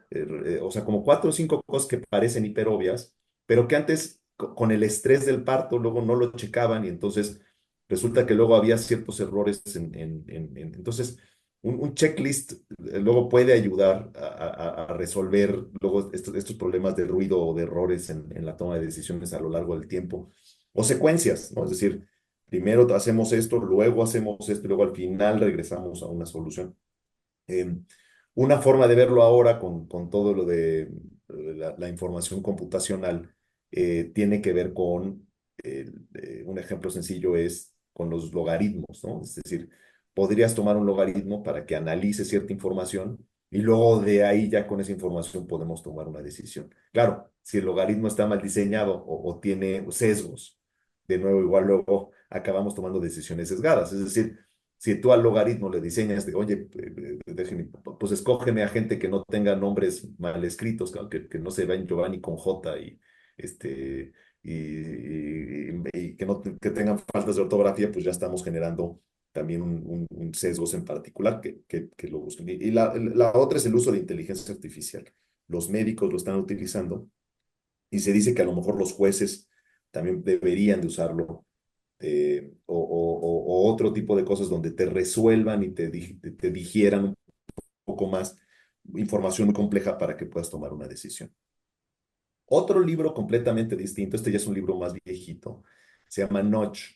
o sea, como cuatro o cinco cosas que parecen hiper obvias, pero que antes con el estrés del parto luego no lo checaban y entonces resulta que luego había ciertos errores entonces un checklist luego puede ayudar a resolver luego estos problemas de ruido o de errores en la toma de decisiones a lo largo del tiempo. o secuencias, ¿no? Es decir, primero hacemos esto, luego hacemos esto, y luego al final regresamos a una solución. Eh, una forma de verlo ahora con todo lo de la información computacional tiene que ver con, un ejemplo sencillo es con los logaritmos, ¿no? Es decir, podrías tomar un logaritmo para que analice cierta información y luego de ahí ya con esa información podemos tomar una decisión. Claro, si el logaritmo está mal diseñado o tiene sesgos, de nuevo, igual luego acabamos tomando decisiones sesgadas. Es decir, si tú al logaritmo le diseñas de, oye, pues escógeme a gente que no tenga nombres mal escritos, que no se vean Giovanni con J y que, no, que tengan faltas de ortografía, pues ya estamos generando también un sesgos en particular que lo busquen. Y la otra es el uso de inteligencia artificial. Los médicos lo están utilizando y se dice que a lo mejor los jueces también deberían de usarlo o otro tipo de cosas donde te resuelvan y te digieran un poco más información muy compleja para que puedas tomar una decisión. Otro libro completamente distinto, este ya es un libro más viejito, se llama Notch.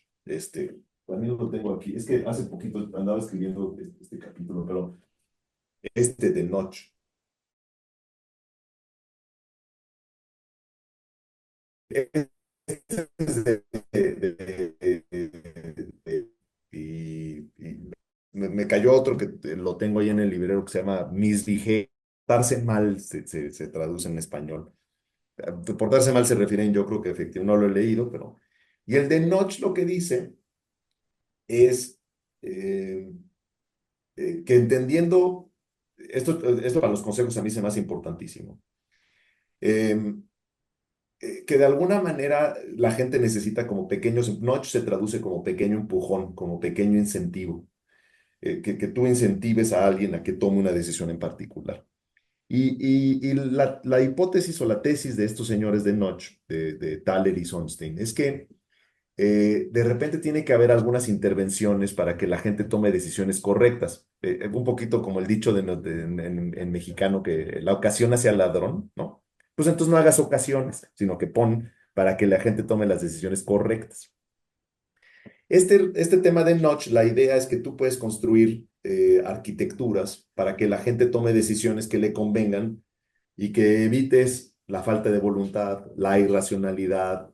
También lo tengo aquí. Es que hace poquito andaba escribiendo este capítulo, pero este de Notch. Este es y me cayó otro que lo tengo ahí en el librero que se llama Misbehave. Portarse mal se traduce en español. Portarse mal se refieren, yo creo que efectivamente no lo he leído, pero... Y el de Notch lo que dice es eh, que entendiendo, esto para los consejos a mí se me hace importantísimo, eh, que de alguna manera la gente necesita como pequeños, Notch se traduce como pequeño empujón, como pequeño incentivo, que tú incentives a alguien a que tome una decisión en particular. Y la hipótesis o la tesis de estos señores de Notch, de Thaler y Sonstein, es que de repente tiene que haber algunas intervenciones para que la gente tome decisiones correctas. Un poquito como el dicho en mexicano que la ocasión hace al ladrón, ¿no? Pues entonces no hagas ocasiones, sino que pon para que la gente tome las decisiones correctas. Este tema de Notch, la idea es que tú puedes construir arquitecturas para que la gente tome decisiones que le convengan y que evites la falta de voluntad, la irracionalidad,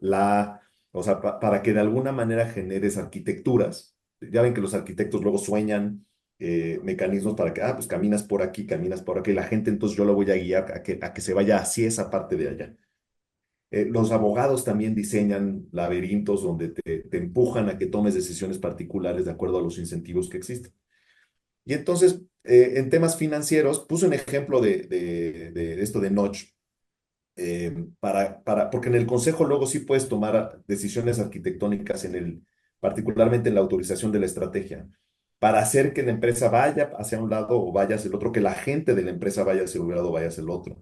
o sea, para que de alguna manera generes arquitecturas. Ya ven que los arquitectos luego sueñan mecanismos para que, pues caminas por aquí, la gente entonces yo lo voy a guiar a que se vaya hacia esa parte de allá. Los abogados también diseñan laberintos donde te empujan a que tomes decisiones particulares de acuerdo a los incentivos que existen. Y entonces, en temas financieros, puse un ejemplo de esto de Notch, porque en el consejo luego sí puedes tomar decisiones arquitectónicas particularmente en la autorización de la estrategia, para hacer que la empresa vaya hacia un lado o vaya hacia el otro, que la gente de la empresa vaya hacia un lado o vaya hacia el otro.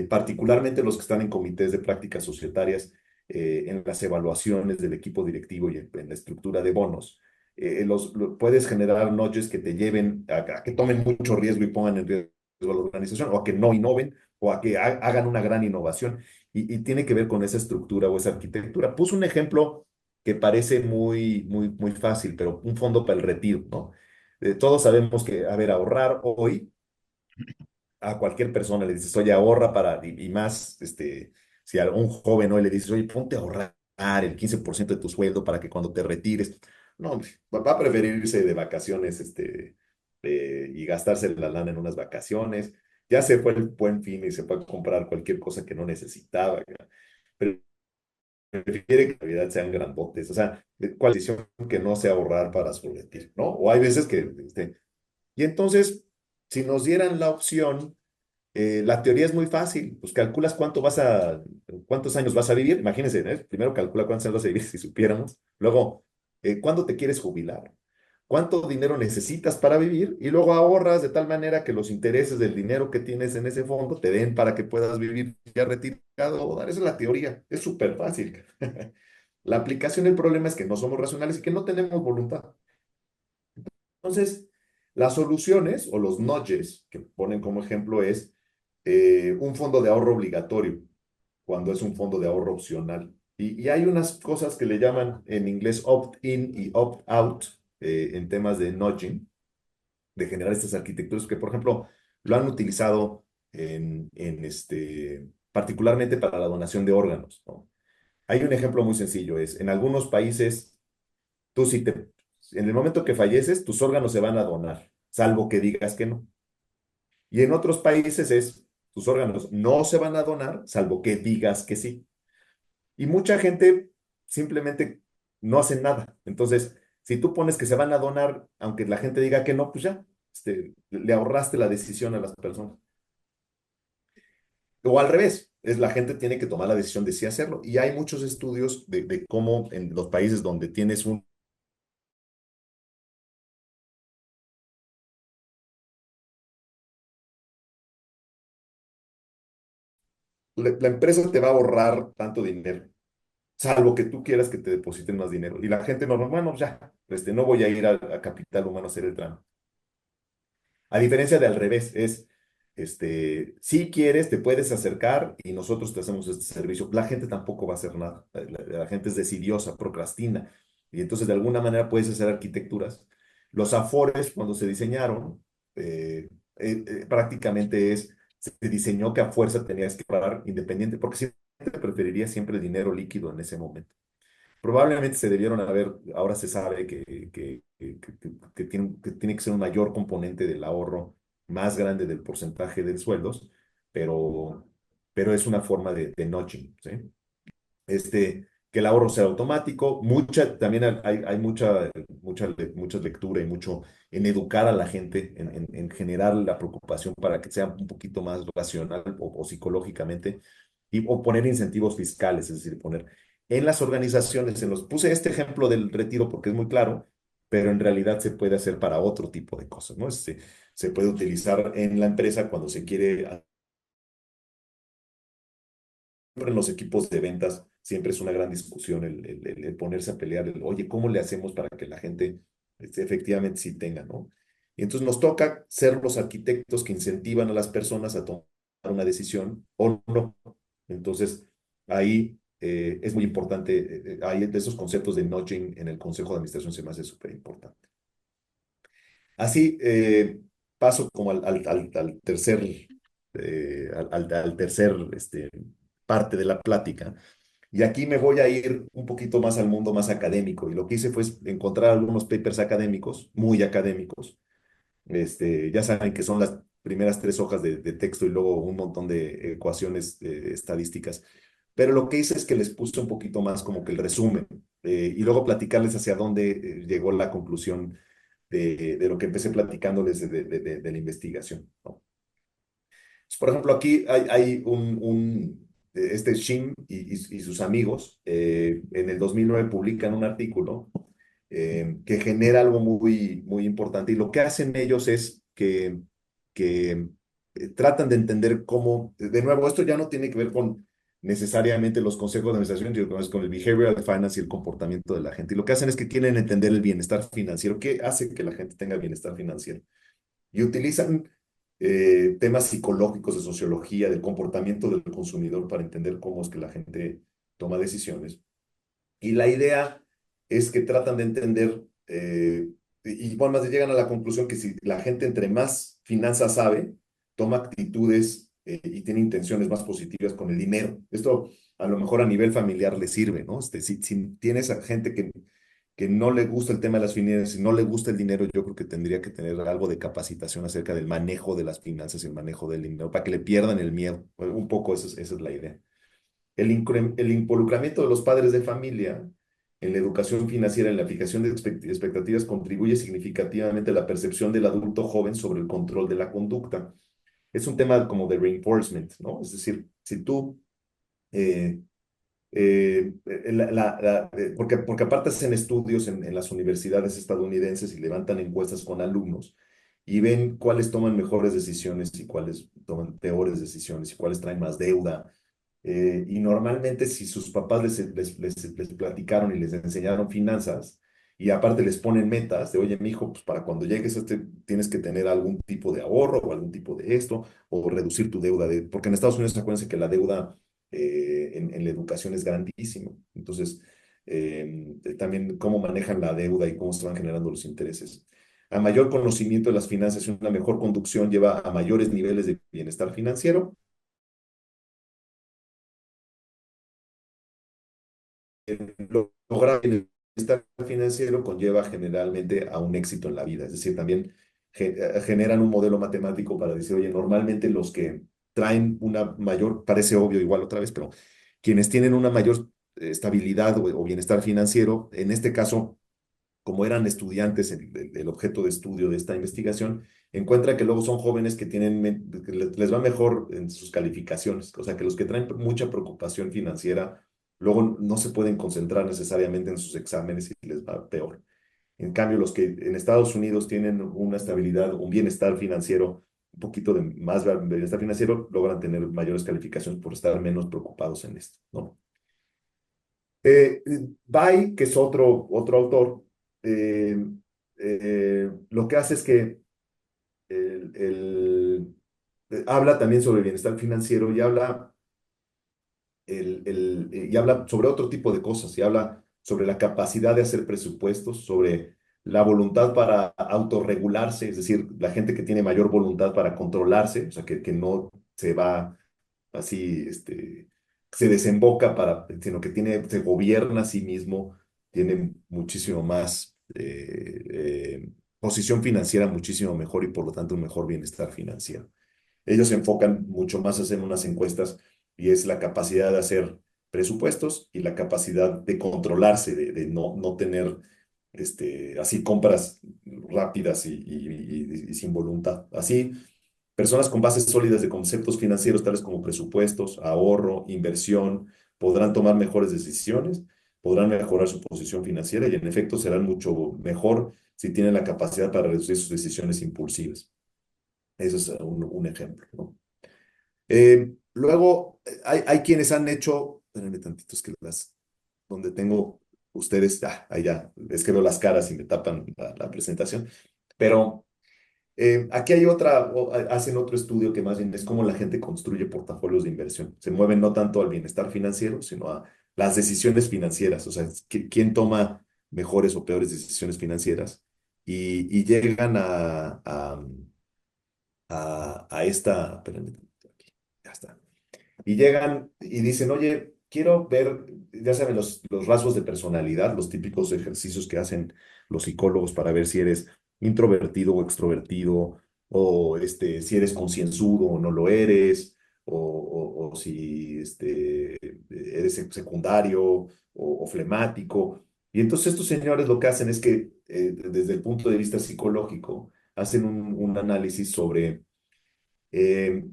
Particularmente los que están en comités de prácticas societarias, en las evaluaciones del equipo directivo y en la estructura de bonos. Puedes generar notches que te lleven a que tomen mucho riesgo y pongan en riesgo a la organización, o a que no innoven, o a que hagan una gran innovación. Y tiene que ver con esa estructura o esa arquitectura. Puse un ejemplo que parece muy, muy, muy fácil, pero un fondo para el retiro, ¿no? Todos sabemos que, a ver, ahorrar hoy a cualquier persona le dices, oye, ahorra y más, si a un joven hoy le dices, oye, ponte a ahorrar el 15% de tu sueldo para que cuando te retires, no, hombre, va a preferir irse de vacaciones, y gastarse la lana en unas vacaciones. Ya se fue el buen fin y se puede comprar cualquier cosa que no necesitaba. Pero prefiere que en realidad sean grandotes. O sea, ¿cuál decisión que no sea ahorrar para su retiro, ¿no? O hay veces que, y entonces, si nos dieran la opción, la teoría es muy fácil, pues calculas cuántos años vas a vivir, imagínense, ¿eh? Primero calcula cuántos años vas a vivir si supiéramos, luego, ¿cuándo te quieres jubilar? ¿Cuánto dinero necesitas para vivir? Y luego ahorras de tal manera que los intereses del dinero que tienes en ese fondo te den para que puedas vivir ya retirado. Esa es la teoría, es súper fácil. La aplicación del problema es que no somos racionales y que no tenemos voluntad. Entonces, las soluciones o los nudges que ponen como ejemplo es un fondo de ahorro obligatorio, cuando es un fondo de ahorro opcional. Y hay unas cosas que le llaman en inglés opt-in y opt-out en temas de nudging, de generar estas arquitecturas que, por ejemplo, lo han utilizado particularmente para la donación de órganos, ¿no? Hay un ejemplo muy sencillo, es en algunos países, tú si te, en el momento que falleces, tus órganos se van a donar, salvo que digas que no. Y en otros países tus órganos no se van a donar, salvo que digas que sí. Y mucha gente simplemente no hace nada. Entonces, si tú pones que se van a donar, aunque la gente diga que no, pues ya, le ahorraste la decisión a las personas. O al revés, es la gente tiene que tomar la decisión de sí hacerlo. Y hay muchos estudios de cómo en los países donde tienes la empresa te va a ahorrar tanto dinero, salvo que tú quieras que te depositen más dinero. Y la gente normal, bueno, ya, no voy a ir a Capital Humano a hacer el trámite. A diferencia de al revés, si quieres, te puedes acercar y nosotros te hacemos este servicio. La gente tampoco va a hacer nada. La gente es decidiosa, procrastina. Y entonces, de alguna manera, puedes hacer arquitecturas. Los afores, cuando se diseñaron, prácticamente se diseñó que a fuerza tenías que pagar independiente, porque siempre preferiría siempre el dinero líquido en ese momento. Probablemente se debieron haber, ahora se sabe que tiene que ser un mayor componente del ahorro más grande del porcentaje de sueldos, pero, pero es una forma de notching, ¿sí? Que el ahorro sea automático, también hay mucha lectura y mucho en educar a la gente, en generar la preocupación para que sea un poquito más racional o psicológicamente, o poner incentivos fiscales, es decir, poner en las organizaciones, puse este ejemplo del retiro porque es muy claro, pero en realidad se puede hacer para otro tipo de cosas, ¿no? Se puede utilizar en la empresa cuando se quiere en los equipos de ventas siempre es una gran discusión el ponerse a pelear, oye, ¿cómo le hacemos para que la gente efectivamente sí tenga, ¿no? Y entonces nos toca ser los arquitectos que incentivan a las personas a tomar una decisión o no. Entonces, ahí es muy importante, hay de esos conceptos de nudging en el Consejo de Administración se me hace súper importante. Así paso como al tercer, al tercer parte de la plática. Y aquí me voy a ir un poquito más al mundo más académico. Y lo que hice fue encontrar algunos papers académicos, muy académicos. Ya saben que son las primeras 3 hojas de texto y luego un montón de ecuaciones estadísticas. Pero lo que hice es que les puse un poquito más como que el resumen y luego platicarles hacia dónde llegó la conclusión de lo que empecé platicándoles de la investigación, ¿no? Por ejemplo, aquí hay Shin y sus amigos en el 2009 publican un artículo que genera algo muy, muy importante. Y lo que hacen ellos es que tratan de entender cómo, de nuevo, esto ya no tiene que ver con necesariamente los consejos de administración, sino que es con el behavioral finance y el comportamiento de la gente. Y lo que hacen es que quieren entender el bienestar financiero. ¿Qué hace que la gente tenga bienestar financiero? Y utilizan temas psicológicos de sociología, del comportamiento del consumidor para entender cómo es que la gente toma decisiones. Y la idea es que tratan de entender, y bueno, más llegan a la conclusión que si la gente entre más finanzas sabe, toma actitudes y tiene intenciones más positivas con el dinero. Esto a lo mejor a nivel familiar le sirve, ¿no? Si tienes a gente que no le gusta el tema de las finanzas, si no le gusta el dinero, yo creo que tendría que tener algo de capacitación acerca del manejo de las finanzas y el manejo del dinero, para que le pierdan el miedo. Un poco esa es la idea. El involucramiento de los padres de familia en la educación financiera, en la fijación de expectativas, contribuye significativamente a la percepción del adulto joven sobre el control de la conducta. Es un tema como de reinforcement, ¿no? Es decir, si tú eh, porque aparte hacen estudios en las universidades estadounidenses y levantan encuestas con alumnos y ven cuáles toman mejores decisiones y cuáles toman peores decisiones y cuáles traen más deuda. Y normalmente si sus papás les platicaron y les enseñaron finanzas y aparte les ponen metas de, oye, mijo, pues para cuando llegues a tienes que tener algún tipo de ahorro o algún tipo de esto o reducir tu deuda, porque en Estados Unidos acuérdense que la deuda en la educación es grandísimo. Entonces, también cómo manejan la deuda y cómo se van generando los intereses. A mayor conocimiento de las finanzas y una mejor conducción lleva a mayores niveles de bienestar financiero. Lograr el bienestar financiero conlleva generalmente a un éxito en la vida. Es decir, también generan un modelo matemático para decir, oye, normalmente los que traen una mayor, parece obvio igual otra vez, pero quienes tienen una mayor estabilidad o bienestar financiero, en este caso, como eran estudiantes, el objeto de estudio de esta investigación, encuentra que luego son jóvenes que tienen, que les va mejor en sus calificaciones. O sea, que los que traen mucha preocupación financiera, luego no se pueden concentrar necesariamente en sus exámenes y les va peor. En cambio, los que en Estados Unidos tienen una estabilidad, un bienestar financiero, un poquito de más bienestar financiero, logran tener mayores calificaciones por estar menos preocupados en esto, ¿no? Eh, Bai, que es otro autor, eh, lo que hace es que el- el- habla también sobre bienestar financiero y y habla sobre otro tipo de cosas y habla sobre la capacidad de hacer presupuestos, sobre la voluntad para autorregularse, es decir, la gente que tiene mayor voluntad para controlarse, o sea, que no se va así, se desemboca sino que se gobierna a sí mismo, tiene muchísimo más posición financiera muchísimo mejor y por lo tanto un mejor bienestar financiero. Ellos se enfocan mucho más en unas encuestas y es la capacidad de hacer presupuestos y la capacidad de controlarse, de no tener así compras rápidas y sin voluntad. Así, personas con bases sólidas de conceptos financieros tales como presupuestos, ahorro, inversión, podrán tomar mejores decisiones, podrán mejorar su posición financiera y en efecto serán mucho mejor si tienen la capacidad para reducir sus decisiones impulsivas. Eso es un ejemplo, ¿no? Luego, hay quienes han hecho, espérenme tantito, es que donde tengo ustedes, ahí ya, es que veo las caras y me tapan la presentación, pero aquí hay hacen otro estudio que más bien es cómo la gente construye portafolios de inversión. Se mueven no tanto al bienestar financiero, sino a las decisiones financieras, o sea, quién toma mejores o peores decisiones financieras y llegan a esta, espérenme tantito aquí, ya está. Y llegan y dicen, oye, quiero ver, ya saben, los rasgos de personalidad, los típicos ejercicios que hacen los psicólogos para ver si eres introvertido o extrovertido, o si eres concienzudo o no lo eres, o si eres secundario o flemático. Y entonces estos señores lo que hacen es que, desde el punto de vista psicológico, hacen un análisis sobre eh,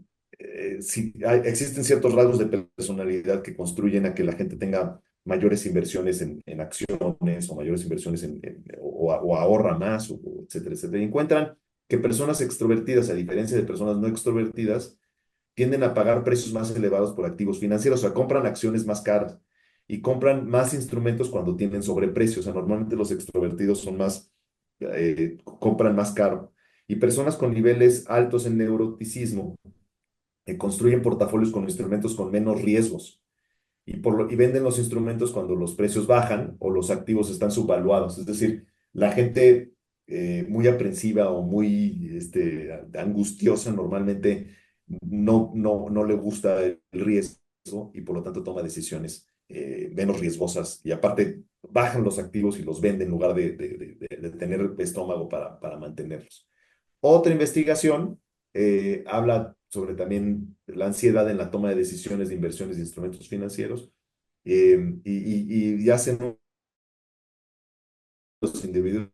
si existen ciertos rasgos de personalidad que construyen a que la gente tenga mayores inversiones en acciones o mayores inversiones o ahorra más, etcétera, etcétera. Y encuentran que personas extrovertidas, a diferencia de personas no extrovertidas, tienden a pagar precios más elevados por activos financieros, o sea, compran acciones más caras y compran más instrumentos cuando tienen sobreprecios. O sea, normalmente los extrovertidos son compran más caro. Y personas con niveles altos en neuroticismo construyen portafolios con instrumentos con menos riesgos y venden los instrumentos cuando los precios bajan o los activos están subvaluados. Es decir, la gente muy aprensiva o muy angustiosa normalmente no le gusta el riesgo y por lo tanto toma decisiones menos riesgosas y aparte bajan los activos y los venden en lugar de tener estómago para mantenerlos. Otra investigación habla sobre también la ansiedad en la toma de decisiones de inversiones de instrumentos financieros y hacen los individuos,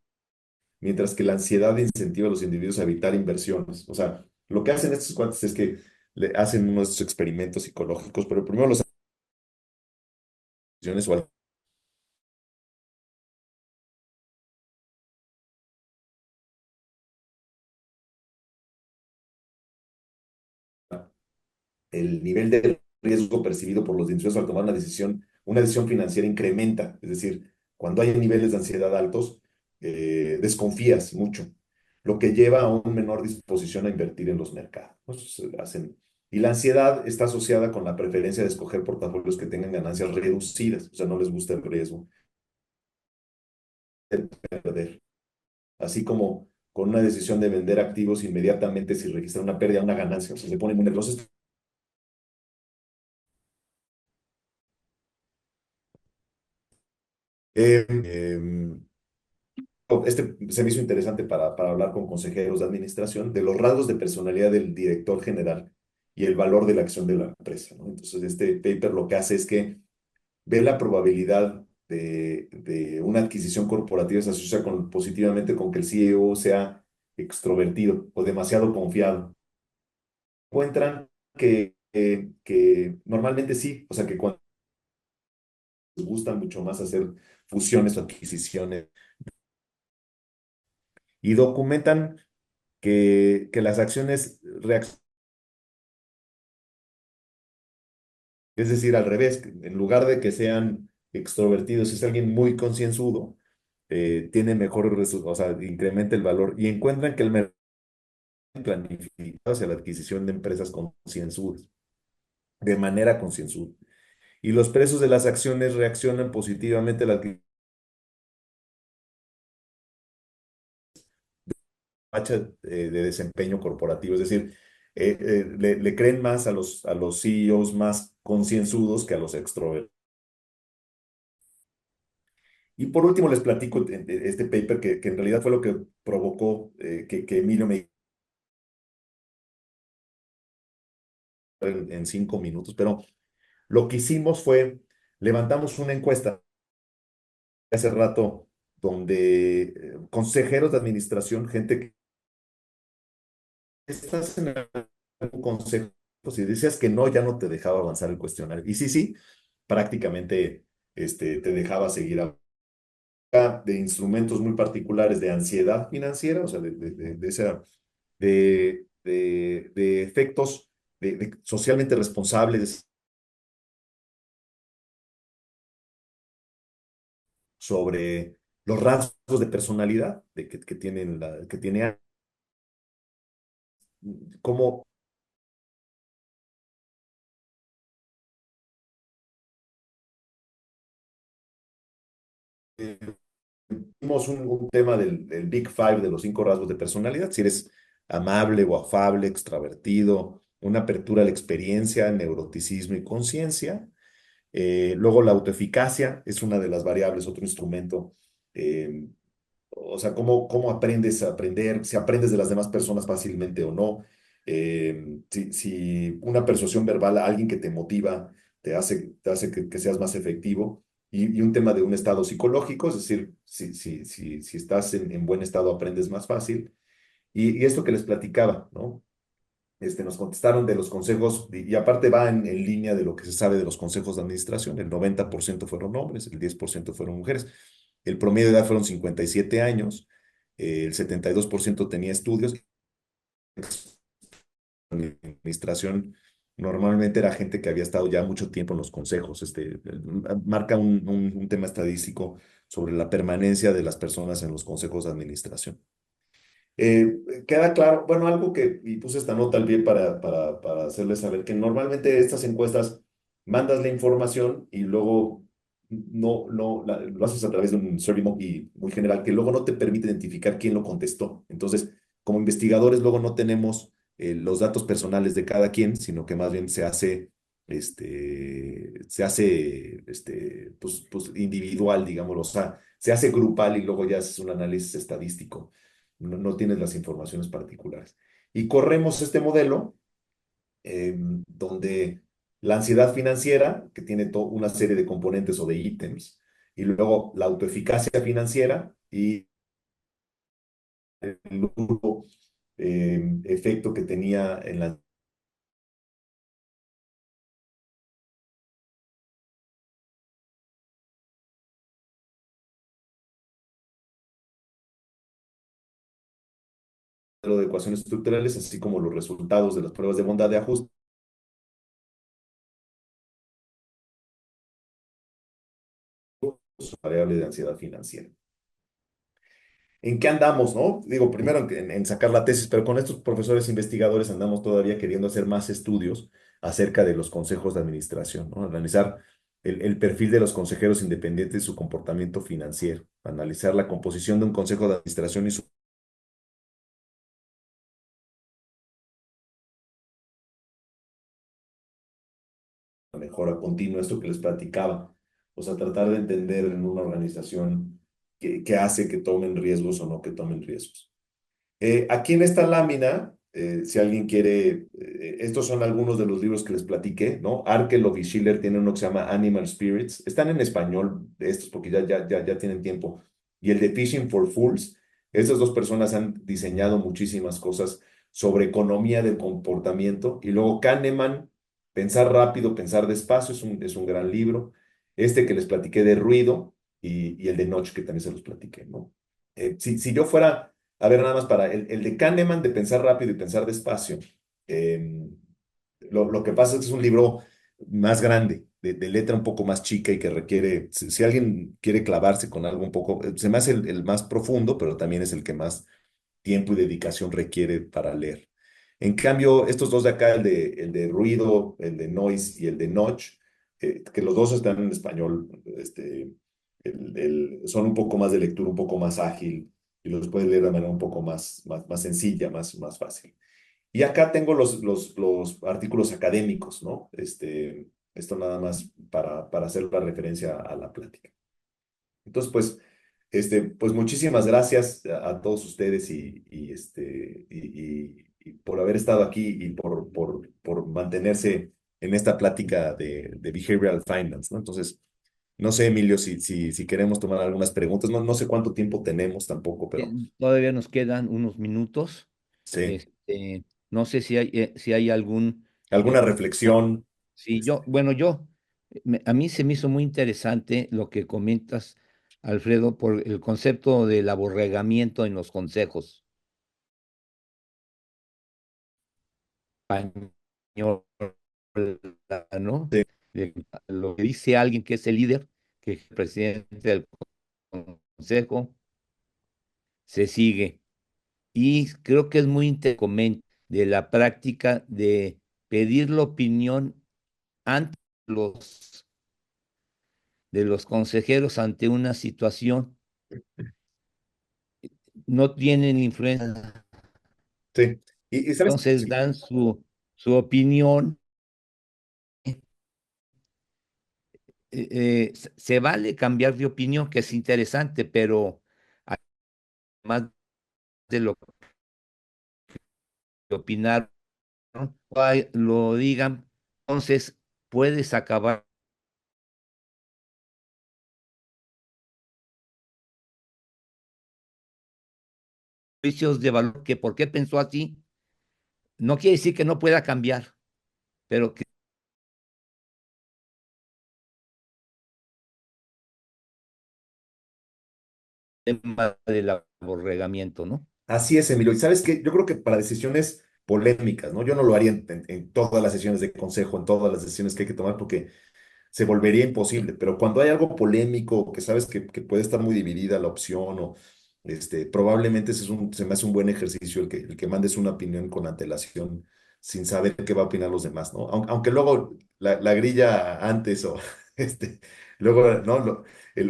mientras que la ansiedad incentiva a los individuos a evitar inversiones. O sea, lo que hacen estos cuates es que le hacen unos experimentos psicológicos, pero primero los acciones o el nivel de riesgo percibido por los individuos al tomar una decisión financiera incrementa. Es decir, cuando hay niveles de ansiedad altos, desconfías mucho, lo que lleva a una menor disposición a invertir en los mercados. Hacen Y la ansiedad está asociada con la preferencia de escoger portafolios que tengan ganancias reducidas, o sea, no les gusta el riesgo de perder. Así como con una decisión de vender activos inmediatamente si registra una pérdida o una ganancia, o sea, se ponen muy nerviosos. Eh, eh, este se me hizo interesante para hablar con consejeros de administración de los rasgos de personalidad del director general y el valor de la acción de la empresa, ¿no? Entonces, este paper lo que hace es que ve la probabilidad de una adquisición corporativa se asocia positivamente con que el CEO sea extrovertido o demasiado confiado. Encuentran que normalmente sí, o sea, que cuando les gusta mucho más hacer fusiones o adquisiciones y documentan que las acciones reaccionan, es decir, al revés, que en lugar de que sean extrovertidos, si es alguien muy concienzudo, tiene mejores resultados, o sea, incrementa el valor y encuentran que el mercado planificado hacia la adquisición de empresas concienzudas, de manera concienzuda. Y los precios de las acciones reaccionan positivamente a la racha de desempeño corporativo, es decir, le creen más a los CEOs más concienzudos que a los extrovertidos. Y por último les platico este paper que en realidad fue lo que provocó que Emilio me en 5 minutos, pero lo que hicimos fue, levantamos una encuesta hace rato donde consejeros de administración, gente que estás en algún consejo, si decías que no, ya no te dejaba avanzar el cuestionario. Y sí, sí, prácticamente te dejaba seguir de instrumentos muy particulares de ansiedad financiera, o sea, de efectos socialmente responsables sobre los rasgos de personalidad que tienen que tiene cómo eh, vimos un tema del Big Five de los 5 rasgos de personalidad, si eres amable o afable, extravertido, una apertura a la experiencia, neuroticismo y conciencia. Luego la autoeficacia es una de las variables, otro instrumento. eh, o sea, cómo aprendes a aprender, si aprendes de las demás personas fácilmente o no. Si una persuasión verbal a alguien que te motiva te hace que seas más efectivo. Y un tema de un estado psicológico, es decir, si estás en buen estado aprendes más fácil. Y esto que les platicaba, ¿no? Nos contestaron de los consejos, y aparte va en línea de lo que se sabe de los consejos de administración. El 90% fueron hombres, el 10% fueron mujeres. El promedio de edad fueron 57 años, el 72% tenía estudios. La administración normalmente era gente que había estado ya mucho tiempo en los consejos. Marca un tema estadístico sobre la permanencia de las personas en los consejos de administración. Queda claro, bueno, algo y puse esta nota al pie para hacerles saber que normalmente estas encuestas mandas la información y luego lo haces a través de un SurveyMonkey muy general que luego no te permite identificar quién lo contestó. Entonces, como investigadores, luego no tenemos los datos personales de cada quien, sino que más bien pues individual, digámoslo, o sea, se hace grupal y luego ya haces un análisis estadístico, no tienes las informaciones particulares. Y corremos este modelo donde la ansiedad financiera, que tiene una serie de componentes o de ítems, y luego la autoeficacia financiera y el duro efecto que tenía en la de ecuaciones estructurales, así como los resultados de las pruebas de bondad de ajuste, variable de ansiedad financiera. ¿En qué andamos, no? Digo, primero en sacar la tesis, pero con estos profesores investigadores andamos todavía queriendo hacer más estudios acerca de los consejos de administración, ¿no? Analizar el perfil de los consejeros independientes y su comportamiento financiero, analizar la composición de un consejo de administración y su mejora continua, esto que les platicaba. O sea, tratar de entender en una organización qué hace que tomen riesgos o no que tomen riesgos. Aquí en esta lámina, si alguien quiere, estos son algunos de los libros que les platiqué, ¿no? Arkelov y Schiller tienen uno que se llama Animal Spirits. Están en español estos porque ya tienen tiempo. Y el de Fishing for Fools. Esas dos personas han diseñado muchísimas cosas sobre economía del comportamiento. Y luego Kahneman, Pensar rápido, pensar despacio, es un gran libro. Este que les platiqué de ruido y el de Notch, que también se los platiqué, ¿no? Si yo fuera a ver, nada más para el de Kahneman de pensar rápido y pensar despacio. eh, lo que pasa es que es un libro más grande, de letra un poco más chica y que requiere, si alguien quiere clavarse con algo un poco, se me hace el más profundo, pero también es el que más tiempo y dedicación requiere para leer. En cambio, estos dos de acá, el de ruido, el de noise y el de notch, que los dos están en español, son un poco más de lectura, un poco más ágil y los puedes leer de manera un poco más sencilla, más fácil. Y acá tengo los artículos académicos, ¿no? Esto nada más para hacer la referencia a la plática. Entonces, pues muchísimas gracias a todos ustedes y por haber estado aquí y por mantenerse en esta plática de Behavioral Finance, ¿no? Entonces, no sé, Emilio, si queremos tomar algunas preguntas, no sé cuánto tiempo tenemos tampoco, pero Todavía nos quedan unos minutos. sí, No sé si hay algún, alguna eh, reflexión. si yo, bueno, a mí se me hizo muy interesante lo que comentas, Alfredo, por el concepto del aborregamiento en los consejos española, ¿no? Sí. De lo que dice alguien que es el líder, que es el presidente del consejo, se sigue. Y creo que es muy interesante de la práctica de pedir la opinión ante los, de los consejeros ante una situación. No tienen influencia, Sí. Y sabes, entonces sí, dan su opinión. Se vale cambiar de opinión, que es interesante, pero además de lo que opinaron, lo digan, entonces puedes acabar juicios de valor, que por qué pensó así, no quiere decir que no pueda cambiar, pero que el tema del aborregamiento, ¿no? así es, Emilio. Y sabes que yo creo que para decisiones polémicas, ¿no? Yo no lo haría en todas las sesiones de consejo, en todas las decisiones que hay que tomar, porque se volvería imposible. Pero cuando hay algo polémico, que sabes que puede estar muy dividida la opción, o probablemente se me hace un buen ejercicio el que mandes una opinión con antelación, sin saber qué va a opinar los demás, ¿no? Aunque luego la grilla antes o luego, ¿no?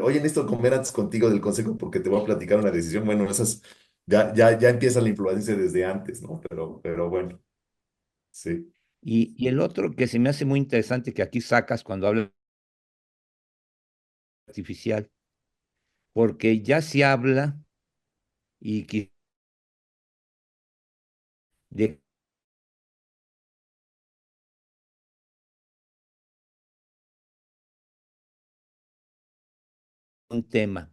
Oye, necesito comer antes contigo del consejo porque te voy a platicar una decisión. Bueno, esas ya empieza la influencia desde antes, ¿no? Pero bueno, sí. Y el otro que se me hace muy interesante que aquí sacas cuando hablas artificial, porque ya se habla y de un tema,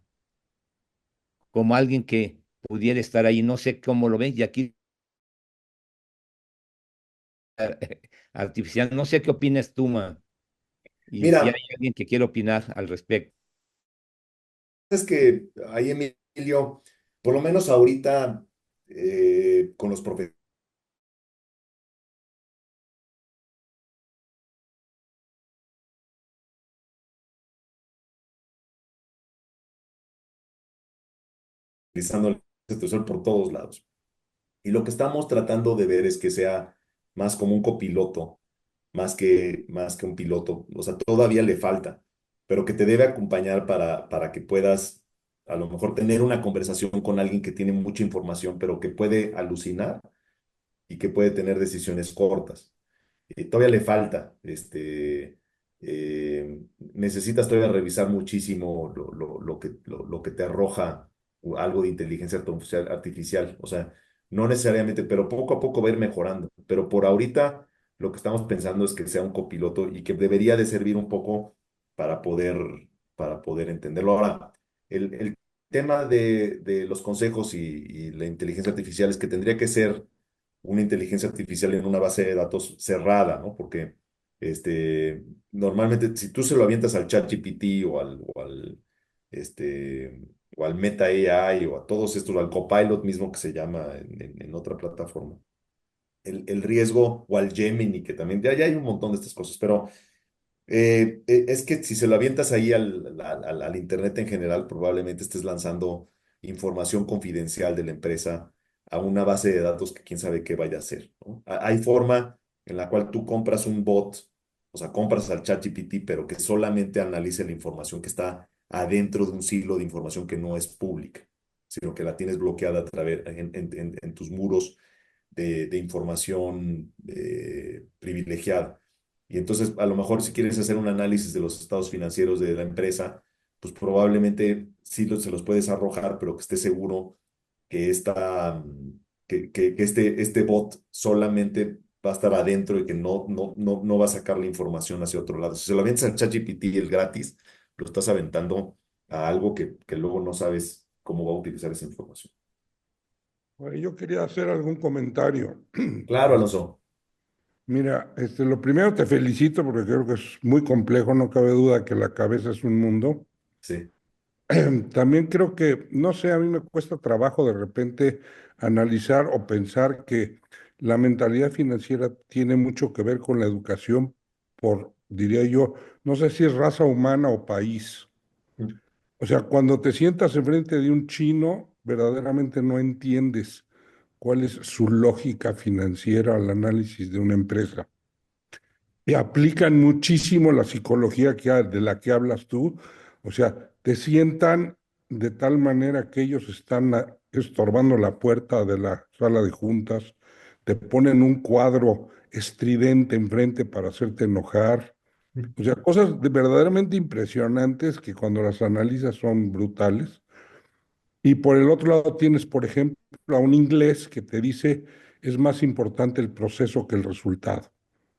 como alguien que pudiera estar ahí, no sé cómo lo ven, y aquí artificial, no sé qué opinas tú, y si hay Mira, alguien que quiere opinar al respecto. es que ahí, Emilio, por lo menos ahorita, con los profesores, artificial por todos lados. Y lo que estamos tratando de ver es que sea más como un copiloto, más que un piloto. O sea, todavía le falta, pero que te debe acompañar para que puedas a lo mejor tener una conversación con alguien que tiene mucha información, pero que puede alucinar y que puede tener decisiones cortas. Todavía le falta, necesitas todavía revisar muchísimo lo que te arroja algo de inteligencia artificial. O sea, no necesariamente, pero poco a poco va a ir mejorando. Pero por ahorita lo que estamos pensando es que sea un copiloto y que debería de servir un poco para para poder entenderlo. Ahora, el tema de los consejos y la inteligencia artificial es que tendría que ser una inteligencia artificial en una base de datos cerrada, ¿no? Porque normalmente si tú se lo avientas al ChatGPT este, o al Meta AI o a todos estos, al Copilot mismo que se llama en otra plataforma, el riesgo, o al Gemini, que también, ya hay un montón de estas cosas, pero es que si se lo avientas ahí al Internet en general, probablemente estés lanzando información confidencial de la empresa a una base de datos que quién sabe qué vaya a hacer, ¿no? Hay forma en la cual tú compras un bot, o sea, compras al ChatGPT, pero que solamente analice la información que está adentro de un siglo de información que no es pública, sino que la tienes bloqueada a través en tus muros de información privilegiada. Y entonces, a lo mejor si quieres hacer un análisis de los estados financieros de la empresa, pues probablemente sí se los puedes arrojar, pero que esté seguro que, este bot solamente va a estar adentro y que no va a sacar la información hacia otro lado. Si se lo avientas al ChatGPT el gratis, lo estás aventando a algo que luego no sabes cómo va a utilizar esa información. Bueno, yo quería hacer algún comentario. Claro, Alonso. Mira, lo primero te felicito porque creo que es muy complejo, no cabe duda que la cabeza es un mundo. Sí. También creo que, no sé, a mí me cuesta trabajo de repente analizar o pensar que la mentalidad financiera tiene mucho que ver con la educación por, diría yo, no sé si es raza humana o país. O sea, cuando te sientas enfrente de un chino, verdaderamente no entiendes cuál es su lógica financiera al análisis de una empresa. Y aplican muchísimo la psicología de la que hablas tú. O sea, te sientan de tal manera que ellos están estorbando la puerta de la sala de juntas, te ponen un cuadro estridente enfrente para hacerte enojar. O sea, cosas verdaderamente impresionantes que cuando las analizas son brutales. Y por el otro lado tienes, por ejemplo, a un inglés que te dice es más importante el proceso que el resultado.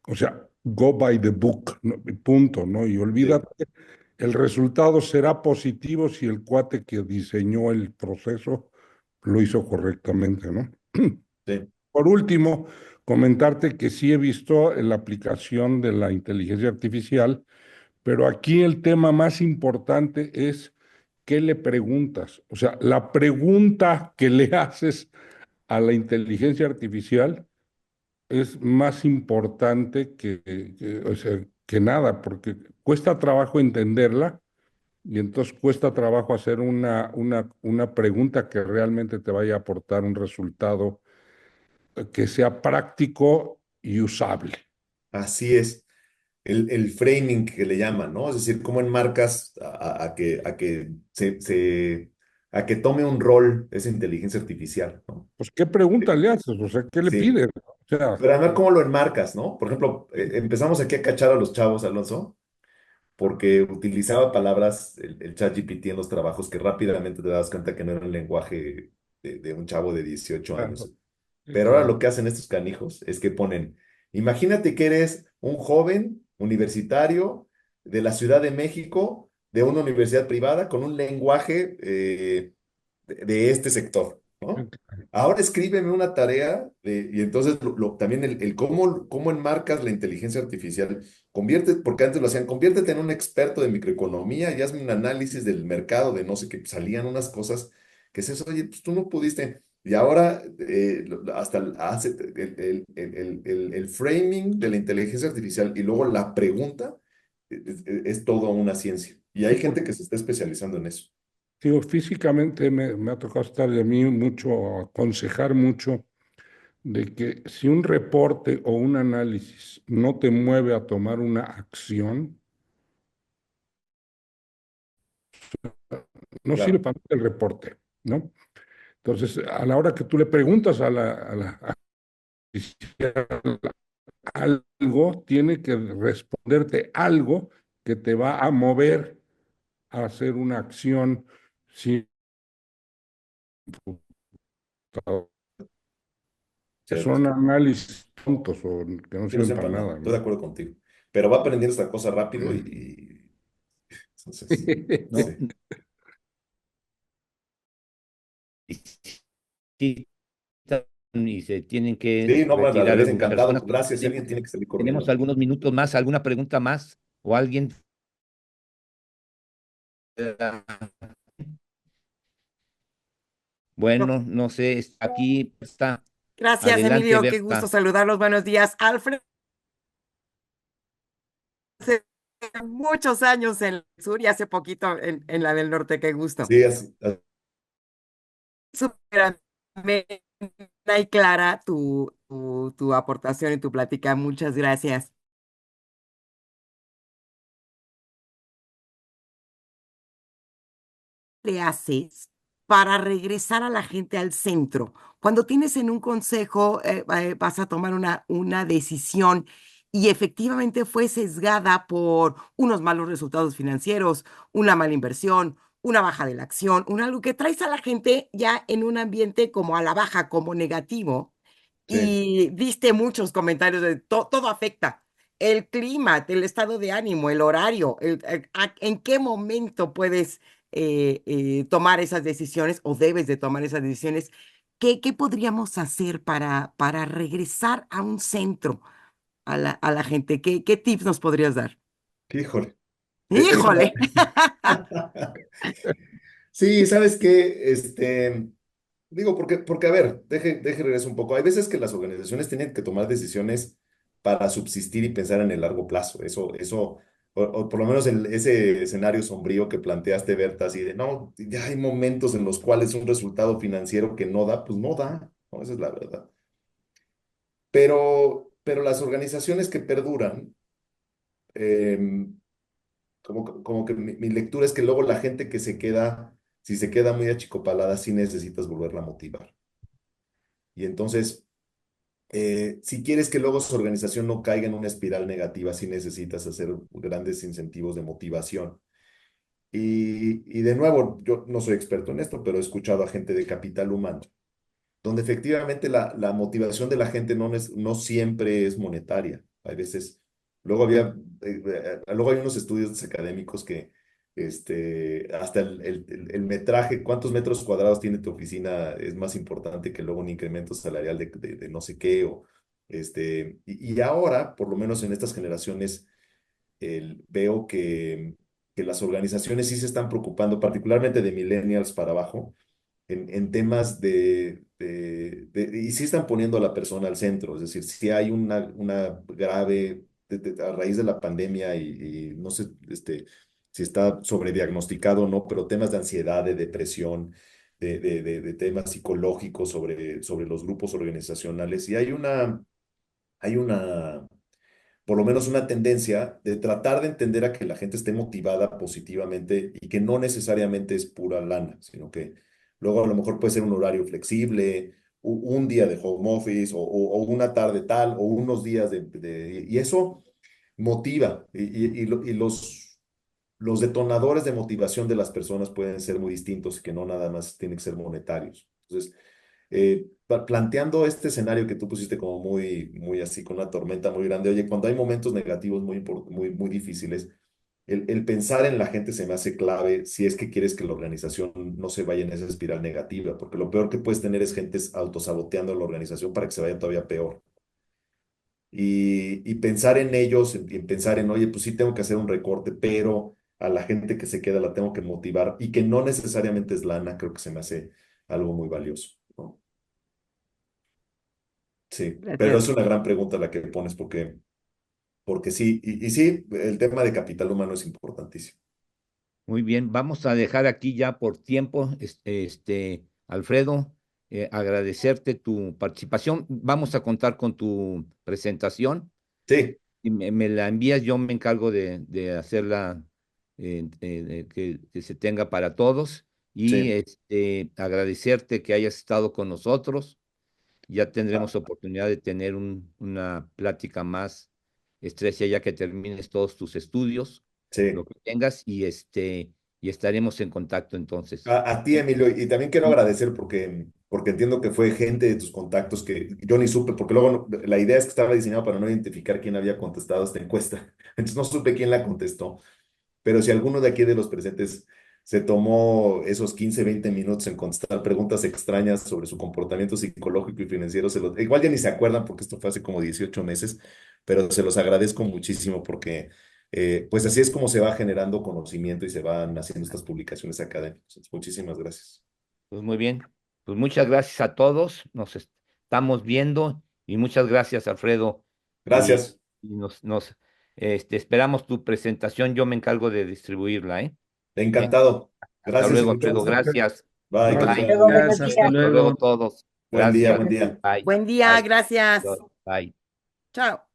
O sea, go by the book, ¿no? Y punto, ¿no? Y Sí, olvídate, el resultado será positivo si el cuate que diseñó el proceso lo hizo correctamente, ¿no? sí. Por último, comentarte que sí he visto la aplicación de la inteligencia artificial, pero aquí el tema más importante es qué le preguntas. O sea, la pregunta que le haces a la inteligencia artificial es más importante o sea, que nada, porque cuesta trabajo entenderla y entonces cuesta trabajo hacer una pregunta que realmente te vaya a aportar un resultado que sea práctico y usable. Así es. El framing que le llaman, ¿no? Es decir, cómo enmarcas a que tome un rol esa inteligencia artificial, ¿no? Pues, ¿qué pregunta le haces? O sea, ¿qué le Sí. pides? O sea, Pero además, ¿cómo lo enmarcas, no? Por ejemplo, empezamos aquí a cachar a los chavos, Alonso, porque utilizaba palabras, el ChatGPT en los trabajos que rápidamente te das cuenta que no era el lenguaje de un chavo de 18 claro, años. sí, Pero ahora claro. lo que hacen estos canijos es que ponen, imagínate que eres un joven universitario de la Ciudad de México, de una universidad privada, con un lenguaje de este sector, ¿no? Ahora escríbeme una tarea y entonces también el cómo enmarcas la inteligencia artificial. Porque antes lo hacían, conviértete en un experto de microeconomía y hazme un análisis del mercado de no sé qué, salían unas cosas que es eso, oye, pues tú no pudiste. Y ahora hasta hace el framing de la inteligencia artificial y luego la pregunta es toda una ciencia. Y hay Sí, gente que se está especializando en eso. Digo, físicamente me ha tocado estar de mí mucho, aconsejar mucho de que si un reporte o un análisis no te mueve a tomar una acción, no sirve Claro, para nada el reporte, ¿no? Entonces, a la hora que tú le preguntas a algo, tiene que responderte algo que te va a mover a hacer una acción sin cierto. son análisis tontos o que no Que no sirven sirven para para nada, nada, estoy de ¿no? acuerdo contigo. Pero va aprendiendo esta cosa rápido entonces, No, sí. y sí, y se tienen que Sí, no, bueno, al retirar revés, algunas encantado. personas. Gracias. Si alguien Tenemos, tiene que salir tenemos corriendo. algunos minutos más, ¿alguna pregunta más? ¿O alguien? No. Bueno, no sé, aquí está. Gracias, Adelante, Emilio. Qué gusto Berta. saludarlos. Buenos días. Alfred, hace muchos años en el sur y hace poquito en la del norte. Qué gusto. Sí, así. Súper amena y clara tu aportación y tu plática. Muchas gracias. Le haces para regresar a la gente al centro? Cuando tienes en un consejo, vas a tomar una decisión y efectivamente fue sesgada por unos malos resultados financieros, una mala inversión, una baja de la acción, un algo que traes a la gente ya en un ambiente como a la baja, como negativo Sí, y viste muchos comentarios de todo afecta. El clima, el estado de ánimo, el horario, en qué momento puedes tomar esas decisiones o debes de tomar esas decisiones. ¿Qué podríamos hacer para regresar a un centro a la gente? ¿Qué tips nos podrías dar? híjole. Es una... ¡Híjole! Sí, ¿sabes qué? Digo, porque a ver, deje regreso un poco. Hay veces que las organizaciones tienen que tomar decisiones para subsistir y pensar en el largo plazo. O por lo menos en ese escenario sombrío que planteaste, Berta, así de, no, ya hay momentos en los cuales un resultado financiero que no da, pues no da, ¿no? Esa es la verdad. Pero las organizaciones que perduran, em, como que mi lectura es que luego la gente que se queda, si se queda muy achicopalada, sí necesitas volverla a motivar. Y entonces, si quieres que luego su organización no caiga en una espiral negativa, sí necesitas hacer grandes incentivos de motivación. Y de nuevo, yo no soy experto en esto, pero he escuchado a gente de capital humano, donde efectivamente la motivación de la gente no siempre es monetaria. Hay veces, luego hay unos estudios académicos que hasta el metraje, cuántos metros cuadrados tiene tu oficina es más importante que luego un incremento salarial de no sé qué. Y ahora, por lo menos en estas generaciones, veo que las organizaciones sí se están preocupando, particularmente de millennials para abajo en temas y sí están poniendo a la persona al centro, es decir, si hay una grave, a raíz de la pandemia y no sé si está sobrediagnosticado o no, pero temas de ansiedad, de depresión, de temas psicológicos sobre los grupos organizacionales, y hay una por lo menos una tendencia de tratar de entender a que la gente esté motivada positivamente y que no necesariamente es pura lana, sino que luego a lo mejor puede ser un horario flexible, un día de home office o una tarde tal o unos días y eso motiva y los detonadores de motivación de las personas pueden ser muy distintos y que no nada más tienen que ser monetarios. Entonces, planteando este escenario que tú pusiste como muy, muy así, con una tormenta muy grande, oye, cuando hay momentos negativos muy difíciles, el pensar en la gente se me hace clave si es que quieres que la organización no se vaya en esa espiral negativa, porque lo peor que puedes tener es gente autosaboteando la organización para que se vaya todavía peor. Y pensar en ellos, y en pensar en, oye, pues sí tengo que hacer un recorte, pero a la gente que se queda la tengo que motivar y que no necesariamente es lana, creo que se me hace algo muy valioso, ¿no? Sí, pero Gracias. es una gran pregunta la que pones porque sí, y sí, el tema de capital humano es importantísimo. Muy bien, vamos a dejar aquí ya por tiempo, Alfredo, agradecerte tu participación. Vamos a contar con tu presentación. Sí, Y me la envías, yo me encargo de hacerla, que se tenga para todos. Y sí. agradecerte que hayas estado con nosotros. Ya Ah, tendremos oportunidad de tener una plática más estrecha ya que termines todos tus estudios, lo sí. que tengas, y estaremos en contacto entonces. A ti, Y, Emilio, y también quiero y- agradecer porque entiendo que fue gente de tus contactos que yo ni supe, porque luego la idea es que estaba diseñado para no identificar quién había contestado esta encuesta. Entonces no supe quién la contestó, pero si alguno de aquí de los presentes se tomó esos 15 20 minutos en contestar preguntas extrañas sobre su comportamiento psicológico y financiero, igual ya ni se acuerdan porque esto fue hace como 18 meses, pero se los agradezco muchísimo porque pues así es como se va generando conocimiento y se van haciendo estas publicaciones académicas. Entonces, muchísimas gracias. pues muy bien, pues muchas gracias a todos, nos estamos viendo y muchas gracias, Alfredo, y, Gracias. y esperamos tu presentación, yo me encargo de distribuirla, ¿eh? Bien, Encantado. hasta Gracias y luego, mucho Alfredo, gusto. gracias. Bye, que les Hasta vaya Bye. muy Luego, bien. buenos gracias, hasta días. Hasta luego luego. todos. Buen día, Gracias. buen día. Bye. Buen día, Bye. gracias. Bye. Chao.